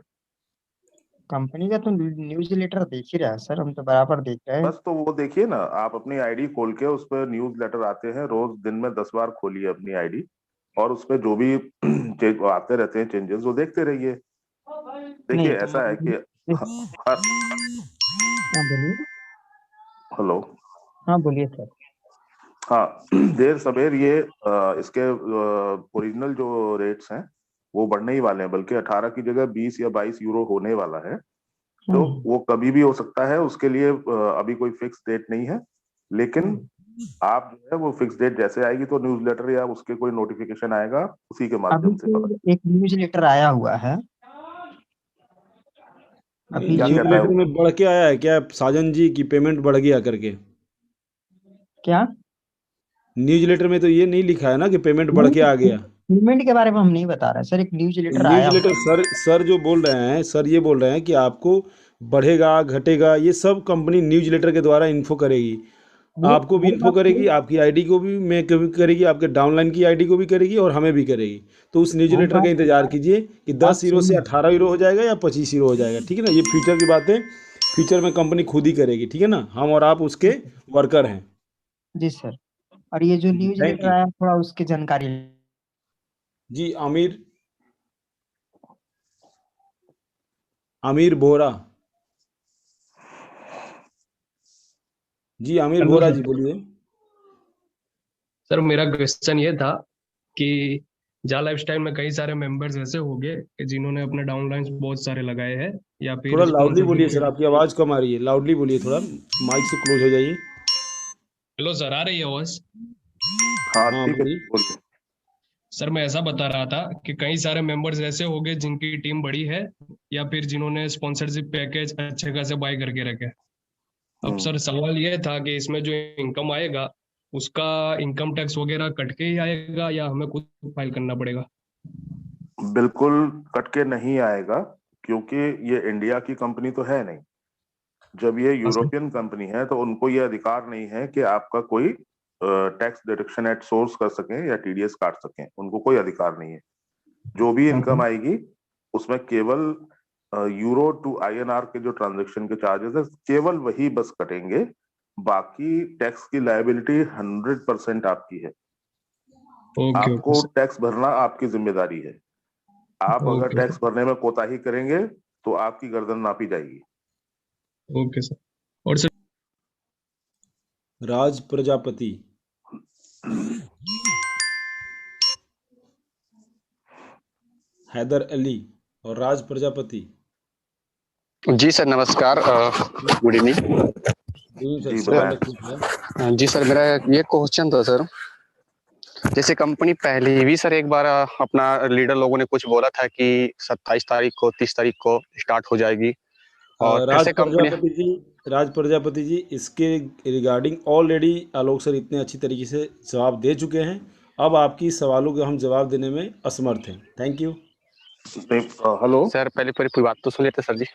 [SPEAKER 7] कंपनी का तो न्यूज लेटर देख ही रहा है सर, हम तो बराबर देख रहे हैं।
[SPEAKER 2] बस तो वो देखिए ना, आप अपनी आईडी खोल के उस पर न्यूज़लेटर आते हैं, रोज दिन में 10 बार खोलिए अपनी आईडी और उस पर जो भी आते रहते हैं चेंजेस वो देखते रहिए। देखिए
[SPEAKER 7] नहीं तो
[SPEAKER 2] ऐसा है कि हर
[SPEAKER 7] हाँ बोलिए।
[SPEAKER 2] हेलो,
[SPEAKER 7] हाँ बोलिए सर।
[SPEAKER 2] हाँ देर सवेर ये इसके ओरिजिनल जो रेट्स हैं वो बढ़ने ही वाले हैं, बल्कि 18 की जगह 20 या 22 यूरो होने वाला है। तो वो कभी भी हो सकता है, उसके लिए अभी कोई फिक्स डेट नहीं है। लेकिन आप जो है वो फिक्स डेट जैसे आएगी तो न्यूज़लेटर या उसके कोई नोटिफिकेशन आएगा, उसी के
[SPEAKER 7] अभी
[SPEAKER 2] माध्यम से पता।
[SPEAKER 7] तो एक न्यूज लेटर आया हुआ है, अभी
[SPEAKER 2] क्या
[SPEAKER 7] जो
[SPEAKER 2] कहता है
[SPEAKER 1] न्यूज़लेटर में बढ़ के आया है क्या साजन जी की पेमेंट बढ़ गया करके?
[SPEAKER 7] क्या
[SPEAKER 1] न्यूज़लेटर में तो ये नहीं लिखा है ना कि पेमेंट बढ़ के आ गया।
[SPEAKER 7] पेमेंट के बारे में हम नहीं बता रहे सर, एक न्यूज लेटर आया हुआ
[SPEAKER 1] न्यूज़लेटर सर जो बोल रहे हैं, सर ये बोल रहे हैं कि आपको बढ़ेगा घटेगा ये सब कंपनी न्यूज़लेटर के द्वारा इन्फो करेगी। आपको भी
[SPEAKER 7] वो
[SPEAKER 1] इन्फो
[SPEAKER 7] बात
[SPEAKER 1] करेगी, आपकी आईडी को भी मैं करेगी, आपके डाउनलाइन की आईडी को भी करेगी और हमें भी करेगी। तो उस
[SPEAKER 7] वो
[SPEAKER 1] न्यूज़लेटर का
[SPEAKER 7] बात
[SPEAKER 1] इंतजार कीजिए कि
[SPEAKER 7] बात
[SPEAKER 1] 10 यूरो
[SPEAKER 7] सही
[SPEAKER 1] से
[SPEAKER 7] है।
[SPEAKER 1] 18 यूरो हो जाएगा या 25 यूरो हो जाएगा, ठीक है ना। ये फ्यूचर की बातें फ्यूचर में कंपनी खुद ही करेगी, ठीक है ना। हम और आप उसके वर्कर हैं।
[SPEAKER 7] जी सर। और ये जो न्यूज
[SPEAKER 1] थैंक
[SPEAKER 7] लेटर
[SPEAKER 1] यू।
[SPEAKER 7] आया थोड़ा उसकी जानकारी।
[SPEAKER 1] जी आमिर आमिर बोरा, जी आमिर
[SPEAKER 8] हेलो
[SPEAKER 1] बोरा
[SPEAKER 8] सर।
[SPEAKER 1] जी बोलिए।
[SPEAKER 8] सर मेरा क्वेश्चन ये था कि जा लाइफस्टाइल में कई सारे मेंबर्स ऐसे हो गए कि जिन्होंने अपने डाउनलाइंस बहुत सारे लगाए हैं या फिर
[SPEAKER 1] थोड़ा लाउडली बोलिए
[SPEAKER 8] स्पॉन्सरशिप।
[SPEAKER 1] सर, आपकी आवाज़ कम आ रही है। लाउडली बोलिए, थोड़ा माइक से क्लोज हो जाइए।
[SPEAKER 8] हेलो सर, आ रही है आवाज?
[SPEAKER 2] हाँ
[SPEAKER 1] हाँ
[SPEAKER 2] ठीक है,
[SPEAKER 1] बोलिए।
[SPEAKER 2] बोलिए।
[SPEAKER 8] सर मैं ऐसा बता रहा था कि कई सारे मेंबर्स ऐसे हो गए जिनकी टीम बड़ी है या फिर जिन्होंने स्पॉन्सरशिप पैकेज अच्छे खासे बाय करके रखे। अब
[SPEAKER 2] हम्म
[SPEAKER 8] सर सवाल ये था कि इसमें जो इनकम आएगा उसका इनकम टैक्स वगैरह कट के ही आएगा या हमें खुद फाइल करना पड़ेगा?
[SPEAKER 2] बिल्कुल कट के नहीं आएगा, क्योंकि ये इंडिया की कंपनी तो है नहीं। जब ये
[SPEAKER 8] हाँ सर।
[SPEAKER 2] यूरोपियन कंपनी है तो उनको ये अधिकार नहीं है कि आपका कोई टैक्स डिडक्शन एट सोर्स कर सकें या टीडीएस काट सकें, उनको कोई अधिकार नहीं है। जो भी इनकम आएगी उसमें केवल यूरो टू आईएनआर के जो ट्रांजैक्शन के चार्जेस है केवल वही बस कटेंगे। बाकी टैक्स की लायबिलिटी 100% आपकी है।
[SPEAKER 8] ओके ओके
[SPEAKER 2] आपको टैक्स भरना आपकी जिम्मेदारी है। आप अगर
[SPEAKER 8] ओके
[SPEAKER 2] टैक्स भरने में कोताही करेंगे तो आपकी गर्दन नापी जाएगी।
[SPEAKER 8] Okay sir. और सर
[SPEAKER 1] राज प्रजापति, हैदर अली और राज प्रजापति।
[SPEAKER 9] जी सर नमस्कार, गुड इवनिंग।
[SPEAKER 1] जी सर,
[SPEAKER 2] जी
[SPEAKER 1] सवाल
[SPEAKER 2] बताएं।
[SPEAKER 1] रखिए सर।
[SPEAKER 9] जी सर, मेरा ये क्वेश्चन था सर, जैसे कंपनी पहले भी सर एक बार अपना लीडर लोगों ने कुछ बोला था कि 27 तारीख को 30 तारीख को स्टार्ट हो जाएगी और
[SPEAKER 1] राज
[SPEAKER 9] ऐसे कंपनी।
[SPEAKER 1] प्रजापति जी, राज प्रजापति जी, इसके रिगार्डिंग ऑलरेडी आलोक सर इतने अच्छी तरीके से जवाब दे चुके हैं। अब आपकी सवालों के हम जवाब देने में असमर्थ हैं। Thank you.
[SPEAKER 2] हेलो।
[SPEAKER 9] सर पहले पूरी बात तो सुन लेते सर जी।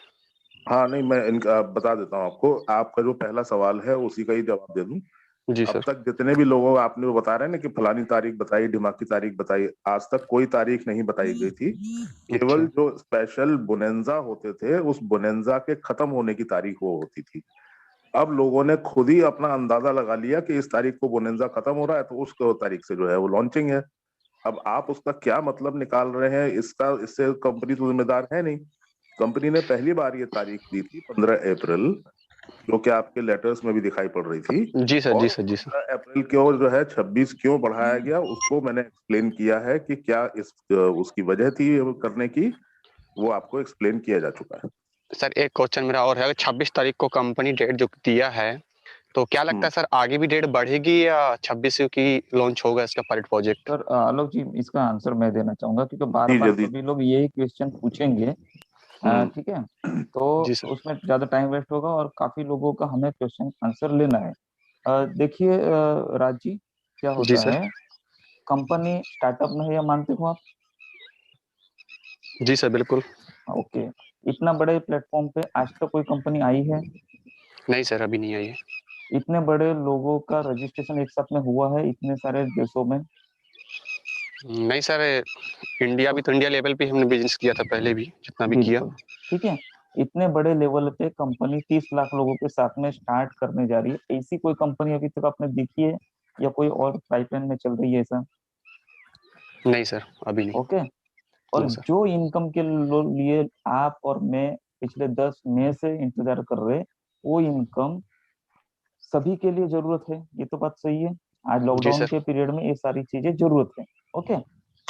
[SPEAKER 2] हाँ नहीं, मैं इनका बता देता हूँ आपको। आपका जो पहला सवाल है उसी का ही जवाब दे दूं।
[SPEAKER 9] जी
[SPEAKER 2] अब
[SPEAKER 9] सर।
[SPEAKER 2] तक जितने भी लोगों आपने वो बता रहे हैं ना कि फलानी तारीख बताई, ढिमाकी तारीख बताई, आज तक कोई तारीख नहीं बताई गई थी। केवल
[SPEAKER 9] अच्छा।
[SPEAKER 2] जो स्पेशल बोनेंजा होते थे उस बोनेंजा के खत्म होने की तारीख वो होती थी। अब लोगों ने खुद ही अपना अंदाजा लगा लिया कि इस तारीख को बोनेंजा खत्म हो रहा है, तो उस तारीख से जो है वो लॉन्चिंग है। अब आप उसका क्या मतलब निकाल रहे हैं, इससे कंपनी तो जिम्मेदार है नहीं। कंपनी ने पहली बार ये तारीख दी थी 15 अप्रैल, जो कि आपके लेटर्स में भी दिखाई पड़ रही थी।
[SPEAKER 9] जी सर।
[SPEAKER 2] और
[SPEAKER 9] जी सर। जी सर।
[SPEAKER 2] 15 अप्रैल क्यों जो है 26 क्यों बढ़ाया गया उसको मैंने एक्सप्लेन किया है कि क्या उसकी वजह थी करने की, वो आपको एक्सप्लेन किया जा चुका है।
[SPEAKER 9] सर एक क्वेश्चन मेरा और है, 26 तारीख को कंपनी डेट जो दिया है, तो क्या लगता है सर आगे भी डेट बढ़ेगी या 26 की लॉन्च होगा इसका पायलट प्रोजेक्ट?
[SPEAKER 4] सर आलोक जी, इसका आंसर मैं देना चाहूंगा क्योंकि बार
[SPEAKER 2] दीजिए
[SPEAKER 4] बार
[SPEAKER 2] दीजिए।
[SPEAKER 4] सभी लोग यही क्वेश्चन पूछेंगे। ठीक है, तो
[SPEAKER 9] जी सर।
[SPEAKER 4] उसमें ज्यादा टाइम वेस्ट होगा और काफी लोगों का हमें क्वेश्चन आंसर लेना है। देखिए राज जी, क्या
[SPEAKER 9] जी
[SPEAKER 4] होता
[SPEAKER 9] सर।
[SPEAKER 4] है, कंपनी स्टार्टअप में है, या मानते हो आप?
[SPEAKER 9] जी सर बिल्कुल।
[SPEAKER 4] ओके, इतना बड़े प्लेटफॉर्म पे आज तक कोई कंपनी आई है?
[SPEAKER 9] नहीं सर, अभी नहीं आई है।
[SPEAKER 4] इतने बड़े लोगों का रजिस्ट्रेशन एक साथ में हुआ है इतने सारे देशों में?
[SPEAKER 9] नहीं सर, इंडिया भी तो इंडिया लेवल पे हमने बिजनेस किया था पहले भी, जितना भी किया।
[SPEAKER 4] बिल्कुल, ठीक है। इतने बड़े लेवल पे कंपनी 30 लाख लोगों के साथ में स्टार्ट करने जा रही है, ऐसी कोई कंपनी अभी तक आपने देखी है या कोई और पाइपलाइन में चल रही है ऐसा?
[SPEAKER 9] नहीं सर, अभी नहीं।
[SPEAKER 4] ओके, और
[SPEAKER 9] नो सर।
[SPEAKER 4] जो इनकम के लिए आप और मैं पिछले 10 महीने से इंतजार कर रहे, वो इनकम सभी के लिए जरूरत है, ये तो बात सही है। आज
[SPEAKER 9] जी
[SPEAKER 4] लॉकडाउन
[SPEAKER 9] सर।
[SPEAKER 4] के पीरियड में ये सारी चीजें जरूरत है। ओके,
[SPEAKER 9] जी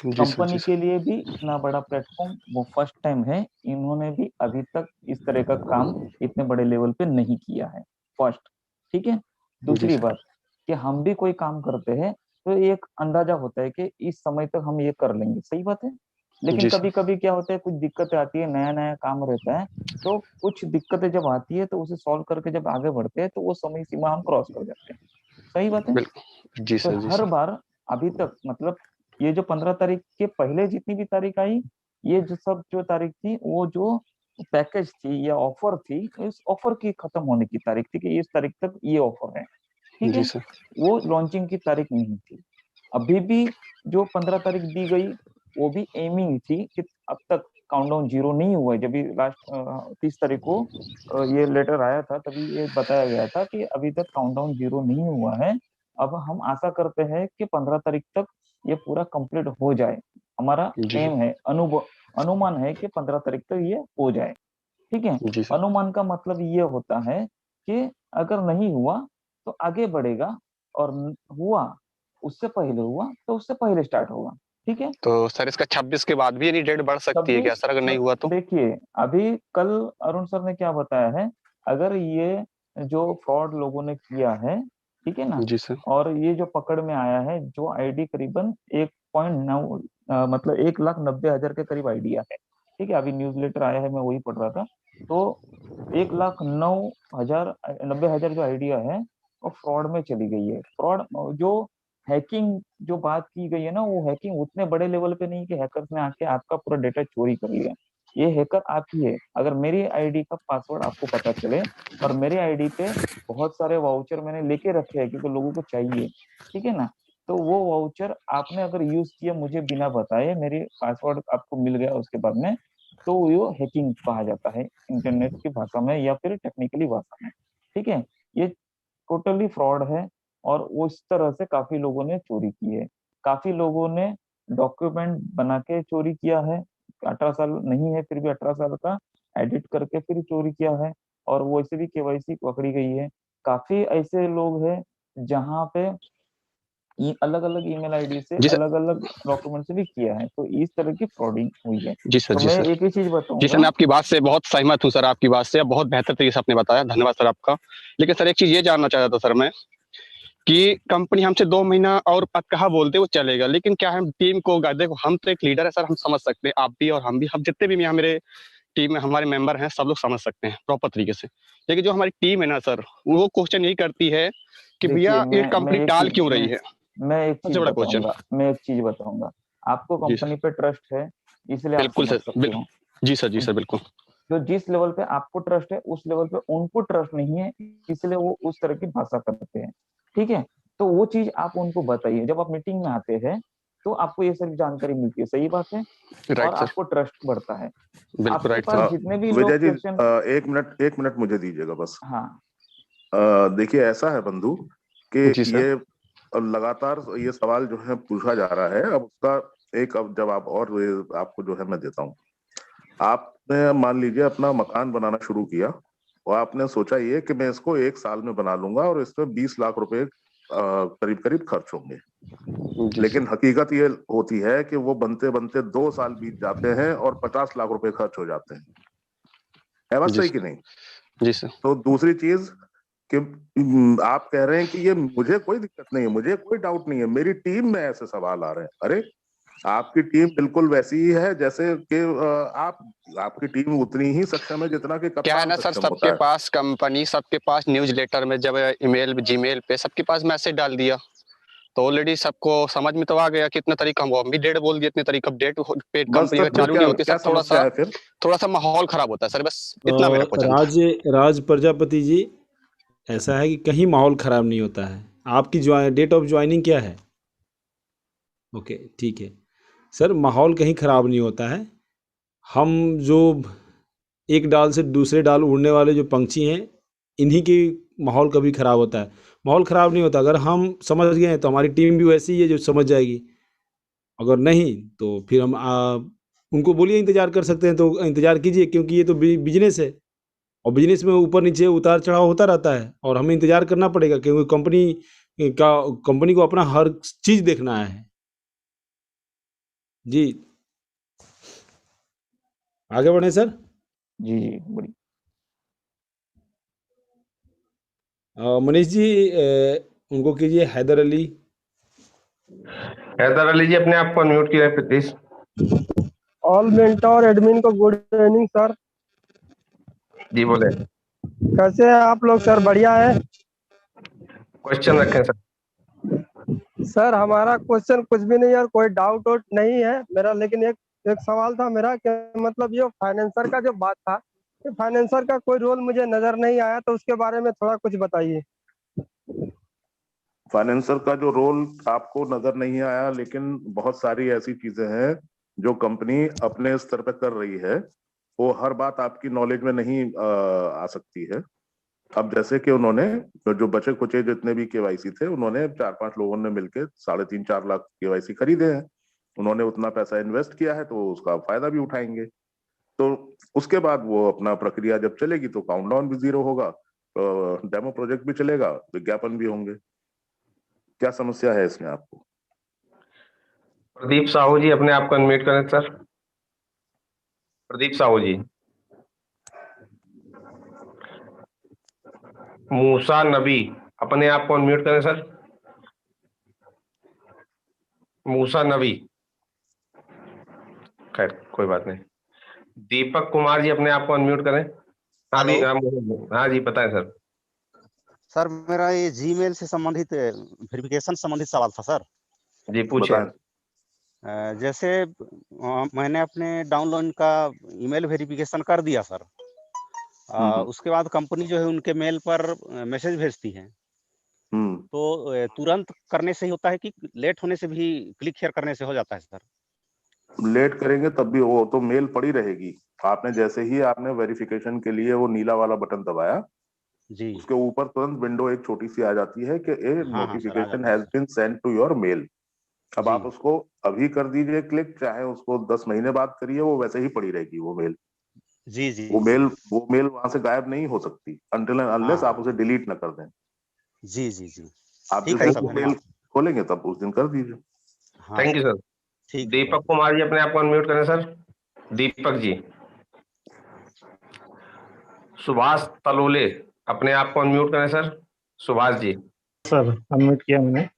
[SPEAKER 9] सर। जी
[SPEAKER 4] कंपनी के
[SPEAKER 9] सर।
[SPEAKER 4] लिए भी इतना बड़ा प्लेटफॉर्म वो फर्स्ट टाइम है, इन्होंने भी अभी तक इस तरह का काम इतने बड़े लेवल पे नहीं किया है, फर्स्ट। ठीक है,
[SPEAKER 9] जी
[SPEAKER 4] दूसरी
[SPEAKER 9] सर।
[SPEAKER 4] बात कि हम भी कोई काम करते हैं तो एक अंदाजा होता है कि इस समय तक हम ये कर लेंगे, सही बात है। लेकिन
[SPEAKER 9] जी सर।
[SPEAKER 4] कभी कभी क्या होता है, कुछ दिक्कतें आती है, नया नया काम रहता है, तो कुछ दिक्कतें जब आती है तो उसे सॉल्व करके जब आगे बढ़ते हैं तो वो समय सीमा हम क्रॉस कर जाते हैं, सही बात है।
[SPEAKER 9] बिल्कुल। जी
[SPEAKER 4] तो
[SPEAKER 9] सर। जी
[SPEAKER 4] हर
[SPEAKER 9] सर।
[SPEAKER 4] बार अभी तक मतलब ये जो 15 तारीख के पहले जितनी भी तारीख आई, ये जो सब जो तारीख थी, वो जो पैकेज थी या ऑफर थी, इस ऑफर की खत्म होने की तारीख थी कि इस तारीख तक ये ऑफर है, ठीक
[SPEAKER 9] जी
[SPEAKER 4] है।
[SPEAKER 9] सर।
[SPEAKER 4] वो लॉन्चिंग की तारीख नहीं थी। अभी भी जो 15 तारीख दी गई, वो भी एमिंग थी कि अब तक काउंटडाउन जीरो नहीं हुआ है। जब भी लास्ट 30 तारीख को ये लेटर आया था, तभी ये बताया गया था कि अभी तक काउंटडाउन जीरो नहीं हुआ है। अब हम आशा करते हैं कि 15 तारीख तक ये पूरा कंप्लीट हो जाए। हमारा
[SPEAKER 9] जी सर।
[SPEAKER 4] एम है, अनुमान है कि 15 तारीख तक ये हो जाए, ठीक है।
[SPEAKER 9] जी सर।
[SPEAKER 4] अनुमान का मतलब ये होता है कि अगर नहीं हुआ तो आगे बढ़ेगा, और हुआ, उससे पहले हुआ तो उससे पहले स्टार्ट होगा, ठीक है।
[SPEAKER 9] तो सर इसका 26 के बाद भी यानी डेट बढ़ सकती है क्या
[SPEAKER 4] 26
[SPEAKER 9] सर, अगर नहीं हुआ तो?
[SPEAKER 4] देखिए, अभी कल अरुण सर ने क्या बताया है, अगर ये जो फ्रॉड लोगों ने किया है, ठीक है ना,
[SPEAKER 9] जी सर।
[SPEAKER 4] और ये जो पकड़ में आया है, जो आईडी करीबन 1.9 मतलब 1,90,000 के करीब आइडिया है, ठीक है। अभी न्यूज लेटर आया है, मैं वही पढ़ रहा था। तो 1,09,000 90,000 जो आइडिया है वो फ्रॉड में चली गई है। फ्रॉड जो हैकिंग जो बात की गई है ना, वो हैकिंग उतने बड़े लेवल पे नहीं कि हैकर्स ने आके आपका पूरा डेटा चोरी कर लिया। ये हैकर आप ही है। अगर मेरी आईडी का पासवर्ड आपको पता चले, और मेरे आईडी पे बहुत सारे वाउचर मैंने लेके रखे हैं क्योंकि लोगों को चाहिए, ठीक है ना, तो वो वाउचर आपने अगर यूज किया मुझे बिना बताए, मेरी पासवर्ड आपको मिल गया उसके बाद में, तो वो हैकिंग कहा जाता है इंटरनेट की भाषा में या फिर टेक्निकली भाषा में, ठीक है। ये टोटली फ्रॉड है, और वो इस तरह से काफी लोगों ने चोरी की है। काफी लोगों ने डॉक्यूमेंट बना के चोरी किया है, 18 साल नहीं है फिर भी 18 साल का एडिट करके फिर चोरी किया है, और वो ऐसे भी केवाईसी पकड़ी गई है। काफी ऐसे लोग हैं जहाँ पे अलग अलग ईमेल आईडी से
[SPEAKER 9] जी सर।
[SPEAKER 4] अलग अलग डॉक्यूमेंट से भी किया है, तो इस तरह की फ्रॉडिंग हुई है।
[SPEAKER 9] जी सर।
[SPEAKER 4] तो
[SPEAKER 9] जी
[SPEAKER 4] मैं
[SPEAKER 9] सर।
[SPEAKER 4] एक ही चीज
[SPEAKER 9] जी सर, मैं
[SPEAKER 4] बताऊंगा।
[SPEAKER 9] आपकी बात से बहुत सहमत हूँ सर, आपकी बात से बहुत बेहतर तरीके से आपने बताया, धन्यवाद सर आपका। लेकिन सर एक चीज ये जानना चाहता था सर मैं, कि कंपनी हमसे 2 महीना और अब कहा बोलते वो चलेगा, लेकिन क्या हम टीम को देखो, हम तो एक लीडर है सर, हम समझ सकते हैं, आप भी और हम भी, हम जितने भी यहाँ मेरे टीम में हमारे मेंबर हैं सब लोग समझ सकते हैं प्रॉपर तरीके से। लेकिन जो हमारी टीम है ना सर, वो क्वेश्चन यही करती है कि
[SPEAKER 4] देखिए,
[SPEAKER 9] भैया ये
[SPEAKER 4] मैं
[SPEAKER 9] कंपनी
[SPEAKER 4] एक
[SPEAKER 9] टाल
[SPEAKER 4] चीज
[SPEAKER 9] क्यों रही है,
[SPEAKER 4] मैं एक
[SPEAKER 9] सबसे
[SPEAKER 4] चीज
[SPEAKER 9] बड़ा क्वेश्चन।
[SPEAKER 4] बताऊंगा, आपको
[SPEAKER 9] जी सर।
[SPEAKER 4] कंपनी पे ट्रस्ट है, इसलिए आप
[SPEAKER 9] बिल्कुल
[SPEAKER 4] समझ
[SPEAKER 9] सर,
[SPEAKER 4] सकते हो।
[SPEAKER 9] जी सर। जी सर बिल्कुल।
[SPEAKER 4] जो जिस लेवल पे आपको ट्रस्ट है, उस लेवल पे उनको ट्रस्ट नहीं है, इसलिए वो उस तरह की भाषा करते हैं, ठीक है। तो वो चीज आप उनको बताइए, जब आप मीटिंग में आते हैं तो आपको ये सारी जानकारी मिलती है, सही बात है, और
[SPEAKER 9] राइट सर।
[SPEAKER 4] आपको ट्रस्ट बढ़ता है।
[SPEAKER 9] बिल्कुल
[SPEAKER 4] आपके
[SPEAKER 9] राइट
[SPEAKER 4] पास
[SPEAKER 9] सर।
[SPEAKER 4] जितने भी
[SPEAKER 2] विजय
[SPEAKER 4] लोग
[SPEAKER 2] जी,
[SPEAKER 4] क्वेश्चन।
[SPEAKER 2] एक मिनट मुझे दीजिएगा बस।
[SPEAKER 4] हाँ,
[SPEAKER 2] देखिए ऐसा है बंधु कि
[SPEAKER 9] जी सर।
[SPEAKER 2] ये लगातार ये सवाल जो है पूछा जा रहा है, अब उसका एक अब जवाब और आपको जो है मैं देता हूँ। आपने मान लीजिए अपना मकान बनाना शुरू किया, और आपने सोचा ये कि मैं इसको 1 साल में बना लूंगा और इस पे 20 लाख रुपए करीब करीब खर्च होंगे।
[SPEAKER 9] जी
[SPEAKER 2] लेकिन
[SPEAKER 9] सर।
[SPEAKER 2] हकीकत ये होती है कि वो बनते बनते 2 साल बीत जाते हैं और 50 लाख रुपए खर्च हो जाते हैं। है बात
[SPEAKER 9] जी
[SPEAKER 2] सही कि
[SPEAKER 9] सर।
[SPEAKER 2] नहीं?
[SPEAKER 9] जी सर।
[SPEAKER 2] तो दूसरी चीज कि आप कह रहे हैं कि ये मुझे कोई दिक्कत नहीं है, मुझे कोई डाउट नहीं है, मेरी टीम में ऐसे सवाल आ रहे हैं। अरे आपकी टीम बिल्कुल वैसी ही है जैसे कि आपकी टीम उतनी ही सक्षम है जितना कि
[SPEAKER 9] क्या है
[SPEAKER 2] कप्तान
[SPEAKER 9] ना सर,
[SPEAKER 2] सक्षम होता
[SPEAKER 9] सबके
[SPEAKER 2] है।
[SPEAKER 9] पास कंपनी, सबके पास न्यूज लेटर में, जब ईमेल, जीमेल पे सबके पास मैसेज डाल दिया तो ऑलरेडी सबको समझ में तो आ गया कितने तारीख हम भी डेट बोल दिए, इतनी तारीख अब डेट पे
[SPEAKER 2] बस
[SPEAKER 9] कंपनी
[SPEAKER 2] सर
[SPEAKER 9] अगर चालू
[SPEAKER 2] क्या
[SPEAKER 9] नहीं होती
[SPEAKER 2] क्या
[SPEAKER 9] सर,
[SPEAKER 2] समस्या है फिर?
[SPEAKER 9] थोड़ा सा माहौल खराब होता है सर, बस इतना मेरा क्वेश्चन था।
[SPEAKER 1] राज प्रजापति जी, ऐसा है कि कहीं माहौल ख़राब नहीं होता है। आपकी डेट ऑफ ज्वाइनिंग क्या है? ओके, ठीक है सर, माहौल कहीं ख़राब नहीं होता है। हम जो एक डाल से दूसरे डाल उड़ने वाले जो पंछी हैं, इन्हीं की माहौल कभी ख़राब होता है। माहौल ख़राब नहीं होता, अगर हम समझ गए हैं तो हमारी टीम भी वैसी ही है जो समझ जाएगी। अगर नहीं तो फिर हम उनको बोलिए इंतज़ार कर सकते हैं तो इंतज़ार कीजिए, क्योंकि ये तो बिजनेस है और बिजनेस में ऊपर नीचे उतार चढ़ाव होता रहता है और हमें इंतज़ार करना पड़ेगा, क्योंकि कंपनी को अपना हर चीज़ देखना है। जी, आगे बढ़ें सर।
[SPEAKER 4] जी जी बड़ी
[SPEAKER 1] मनीष जी, उनको कीजिए, हैदर अली।
[SPEAKER 10] हैदर अली जी अपने आप को अनम्यूट किया है प्लीज।
[SPEAKER 11] ऑल मेंटोर एडमिन को गुड इवनिंग सर।
[SPEAKER 10] जी बोले,
[SPEAKER 11] कैसे हैं आप लोग सर? बढ़िया है।
[SPEAKER 10] क्वेश्चन रखें सर।
[SPEAKER 11] सर हमारा क्वेश्चन कुछ भी नहीं है और कोई डाउट वाउट नहीं है मेरा, लेकिन एक सवाल था मेरा कि मतलब ये फाइनेंसर का जो बात था, ये फाइनेंसर का कोई रोल मुझे नजर नहीं आया, तो उसके बारे में थोड़ा कुछ बताइए।
[SPEAKER 2] फाइनेंसर का जो रोल आपको नजर नहीं आया, लेकिन बहुत सारी ऐसी चीजें हैं जो कंपनी अपने स्तर पर कर रही है, वो हर बात आपकी नॉलेज में नहीं आ सकती है। अब जैसे कि उन्होंने जो बचे कुचे जितने भी केवाईसी थे, उन्होंने 4-5 लोगों ने मिलकर 3.5-4 लाख केवाईसी खरीदे हैं। उन्होंने उतना पैसा इन्वेस्ट किया है तो उसका फायदा भी उठाएंगे। तो उसके बाद वो अपना प्रक्रिया जब चलेगी तो काउंटडाउन भी 0 होगा, डेमो प्रोजेक्ट भी चलेगा, विज्ञापन भी होंगे। क्या समस्या है इसमें आपको?
[SPEAKER 10] प्रदीप साहू जी अपने आप को अनम्यूट करें सर। प्रदीप साहू जी। मूसा नबी अपने आप को अनम्यूट करें सर। मूसा नबी, खैर कोई बात नहीं। दीपक कुमार जी अपने आप को अनम्यूट करें। हाँ जी, हाँ जी बताएं सर।
[SPEAKER 12] सर मेरा ये जीमेल से संबंधित वेरिफिकेशन संबंधित सवाल था सर।
[SPEAKER 10] जी पूछें।
[SPEAKER 12] जैसे मैंने अपने डाउनलोड का ईमेल वेरिफिकेशन कर दिया सर, उसके बाद कंपनी जो है उनके मेल पर मैसेज भेजती है, तो तुरंत करने से ही होता है कि लेट होने से भी, क्लिक हियर करने से हो जाता है सर?
[SPEAKER 2] लेट करेंगे तब भी वो तो मेल पड़ी रहेगी। आपने जैसे ही आपने वेरिफिकेशन के लिए वो नीला वाला बटन दबाया
[SPEAKER 12] जी,
[SPEAKER 2] उसके ऊपर तुरंत विंडो एक छोटी सी आ जाती है कि ए नोटिफिकेशन हैज
[SPEAKER 12] है।
[SPEAKER 2] Been send to your mail. अब आप उसको अभी कर दीजिए क्लिक, चाहे उसको 10 महीने बाद करिए, वो वैसे ही पड़ी रहेगी वो मेल।
[SPEAKER 12] जी जी,
[SPEAKER 2] वो मेल वहां से गायब नहीं हो सकती अनटिल अनलेस आप उसे डिलीट ना कर दें।
[SPEAKER 12] जी जी जी,
[SPEAKER 2] आप
[SPEAKER 12] ठीक
[SPEAKER 2] जिस
[SPEAKER 12] है
[SPEAKER 2] दिन
[SPEAKER 12] सर,
[SPEAKER 2] मेल
[SPEAKER 12] धन्यवाद।
[SPEAKER 2] खोलेंगे तब उस दिन कर दीजिए।
[SPEAKER 10] Thank you sir.
[SPEAKER 12] ठीक।
[SPEAKER 10] दीपक कुमार जी अपने आप को अनम्यूट करें सर। दीपक जी। सुभाष तलोले अपने आप को अनम्यूट करें sir. Subhash ji.
[SPEAKER 13] Sir unmute किया मैंने।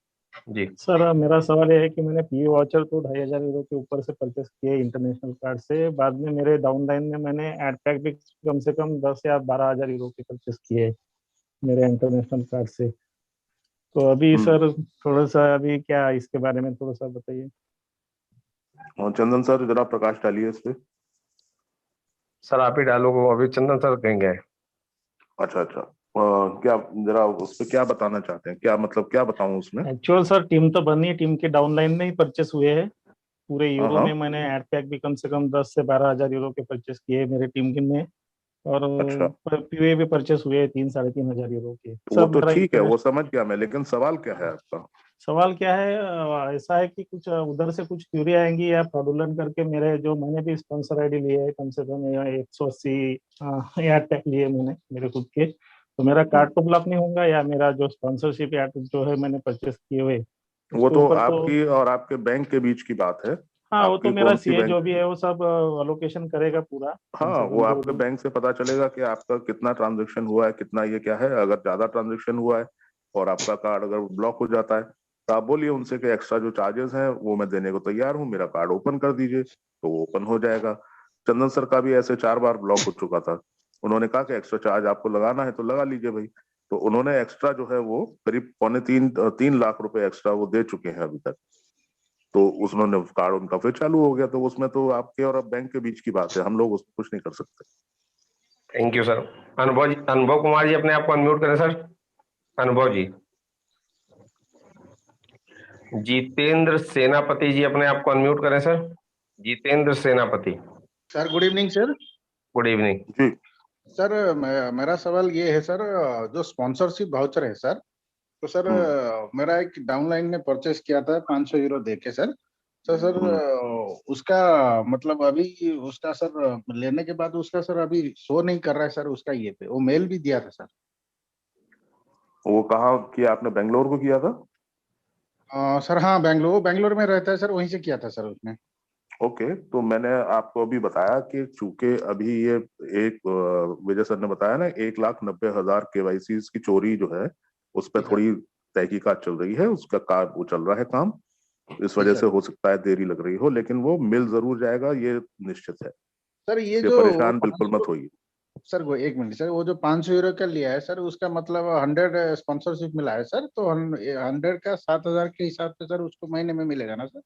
[SPEAKER 10] जी
[SPEAKER 13] सर मेरा सवाल ये है कि मैंने पी वाउचर तो 2,500 यूरो के ऊपर से परचेस किए इंटरनेशनल कार्ड से, बाद में मेरे डाउन लाइन में मैंने एड पैक भी कम से कम 10 या 12,000 यूरो के परचेस किए मेरे इंटरनेशनल कार्ड से। तो अभी सर थोड़ा सा अभी क्या इसके बारे में थोड़ा सा बताइए।
[SPEAKER 2] और चंदन सर जरा प्रकाश डालिए इस पे।
[SPEAKER 10] सर आप ही डालो, अभी चंदन सर कहेंगे।
[SPEAKER 2] अच्छा, क्या जरा उस पे क्या बताना चाहते हैं? क्या मतलब क्या बताऊं उसमें?
[SPEAKER 13] एक्चुअल सर टीम तो बनी है, टीम के डाउनलाइन में ही परचेस हुए हैं पूरे यूरो में। मैंने एड पैक भी कम से कम 10 से 12,000 यूरो के परचेस किए मेरे टीम में, और पीवे भी परचेस हुए 3-3.5 हजार यूरो के।
[SPEAKER 2] वो तो ठीक है, वो समझ गया मैं, लेकिन सवाल क्या है आपका?
[SPEAKER 13] सवाल क्या है, ऐसा है कि कुछ उधर से कुछ क्यूरी आएंगी या फ्रॉडुलेंट करके मेरे जो, मैंने भी स्पॉन्सर आईडी लिए है कम से कम 180 एड पैक लिए मैंने मेरे खुद के, तो मेरा कार्ड तो ब्लॉक नहीं होगा या मेरा जो स्पॉन्सरशिप एड जो है मैंने परचेस किए हुए
[SPEAKER 2] वो तो आपकी और आपके बैंक के बीच की बात है।
[SPEAKER 13] हाँ वो तो
[SPEAKER 2] आपकी
[SPEAKER 13] मेरा
[SPEAKER 2] कौन सी
[SPEAKER 13] सीए
[SPEAKER 2] बैंक,
[SPEAKER 13] जो भी है वो सब अलोकेशन करेगा पूरा, कम
[SPEAKER 2] हाँ
[SPEAKER 13] से
[SPEAKER 2] वो
[SPEAKER 13] कम जो
[SPEAKER 2] आपके
[SPEAKER 13] भी।
[SPEAKER 2] बैंक से पता चलेगा कि आपका कितना ट्रांजैक्शन हुआ है, कितना ये क्या है। अगर ज्यादा ट्रांजैक्शन हुआ है और आपका कार्ड अगर ब्लॉक हो जाता है तो आप बोलिए उनसे कि एक्स्ट्रा जो चार्जेस हैं वो मैं देने को तैयार हूँ, मेरा कार्ड ओपन कर दीजिए, तो वो ओपन हो जाएगा। चंदन सर का भी ऐसे 4 बार ब्लॉक हो चुका था। उन्होंने कहा कि एक्स्ट्रा चार्ज आपको लगाना है तो लगा लीजिए भाई, तो उन्होंने एक्स्ट्रा जो है वो करीब 3.25 लाख रुपए एक्स्ट्रा वो दे चुके हैं अभी तक। तो उसने कार्ड उनका फिर चालू हो गया, तो उसमें तो आपके और अब बैंक के बीच की बात है, हम लोग उसमें कुछ नहीं कर सकते।
[SPEAKER 10] Thank you sir. अनुभव कुमार जी अपने आप को अनम्यूट करें सर। अनुभव जी। जितेंद्र सेनापति जी अपने आप को अनम्यूट करें sir. Jitendra Senapati.
[SPEAKER 14] Sir good evening sir.
[SPEAKER 10] Good evening
[SPEAKER 2] जी
[SPEAKER 14] सर मेरा सवाल ये है सर, जो स्पॉन्सरशिप वाउचर है सर, तो सर मेरा एक डाउनलाइन ने परचेस किया था 500 यूरो दे के सर। तो सर उसका मतलब अभी उसका सर लेने के बाद उसका सर अभी शो नहीं कर रहा है सर उसका ये पे, वो मेल भी दिया था सर।
[SPEAKER 2] वो कहाँ किया आपने, बेंगलोर को किया था?
[SPEAKER 14] सर हाँ बेंगलोर में रहता है सर, वहीं से किया था सर उसने।
[SPEAKER 2] ओके, तो मैंने आपको अभी बताया कि चूंकि अभी ये एक विजय सर ने बताया ना 1,90,000 KYC की चोरी जो है उस पर थोड़ी तहकीकात चल रही है, उसका वो चल रहा है काम, इस वजह से हो सकता है देरी लग रही हो, लेकिन वो मिल जरूर जाएगा, ये निश्चित है।
[SPEAKER 14] सर ये
[SPEAKER 2] ये
[SPEAKER 14] जो
[SPEAKER 2] परेशान बिल्कुल मत होइए।
[SPEAKER 14] सर वो एक मिनट सर, वो जो 500 यूरो का लिया है सर उसका मतलब 100 स्पॉन्सरशिप मिला है सर, तो 100 का 7,000 के हिसाब से सर उसको महीने में मिलेगा ना सर?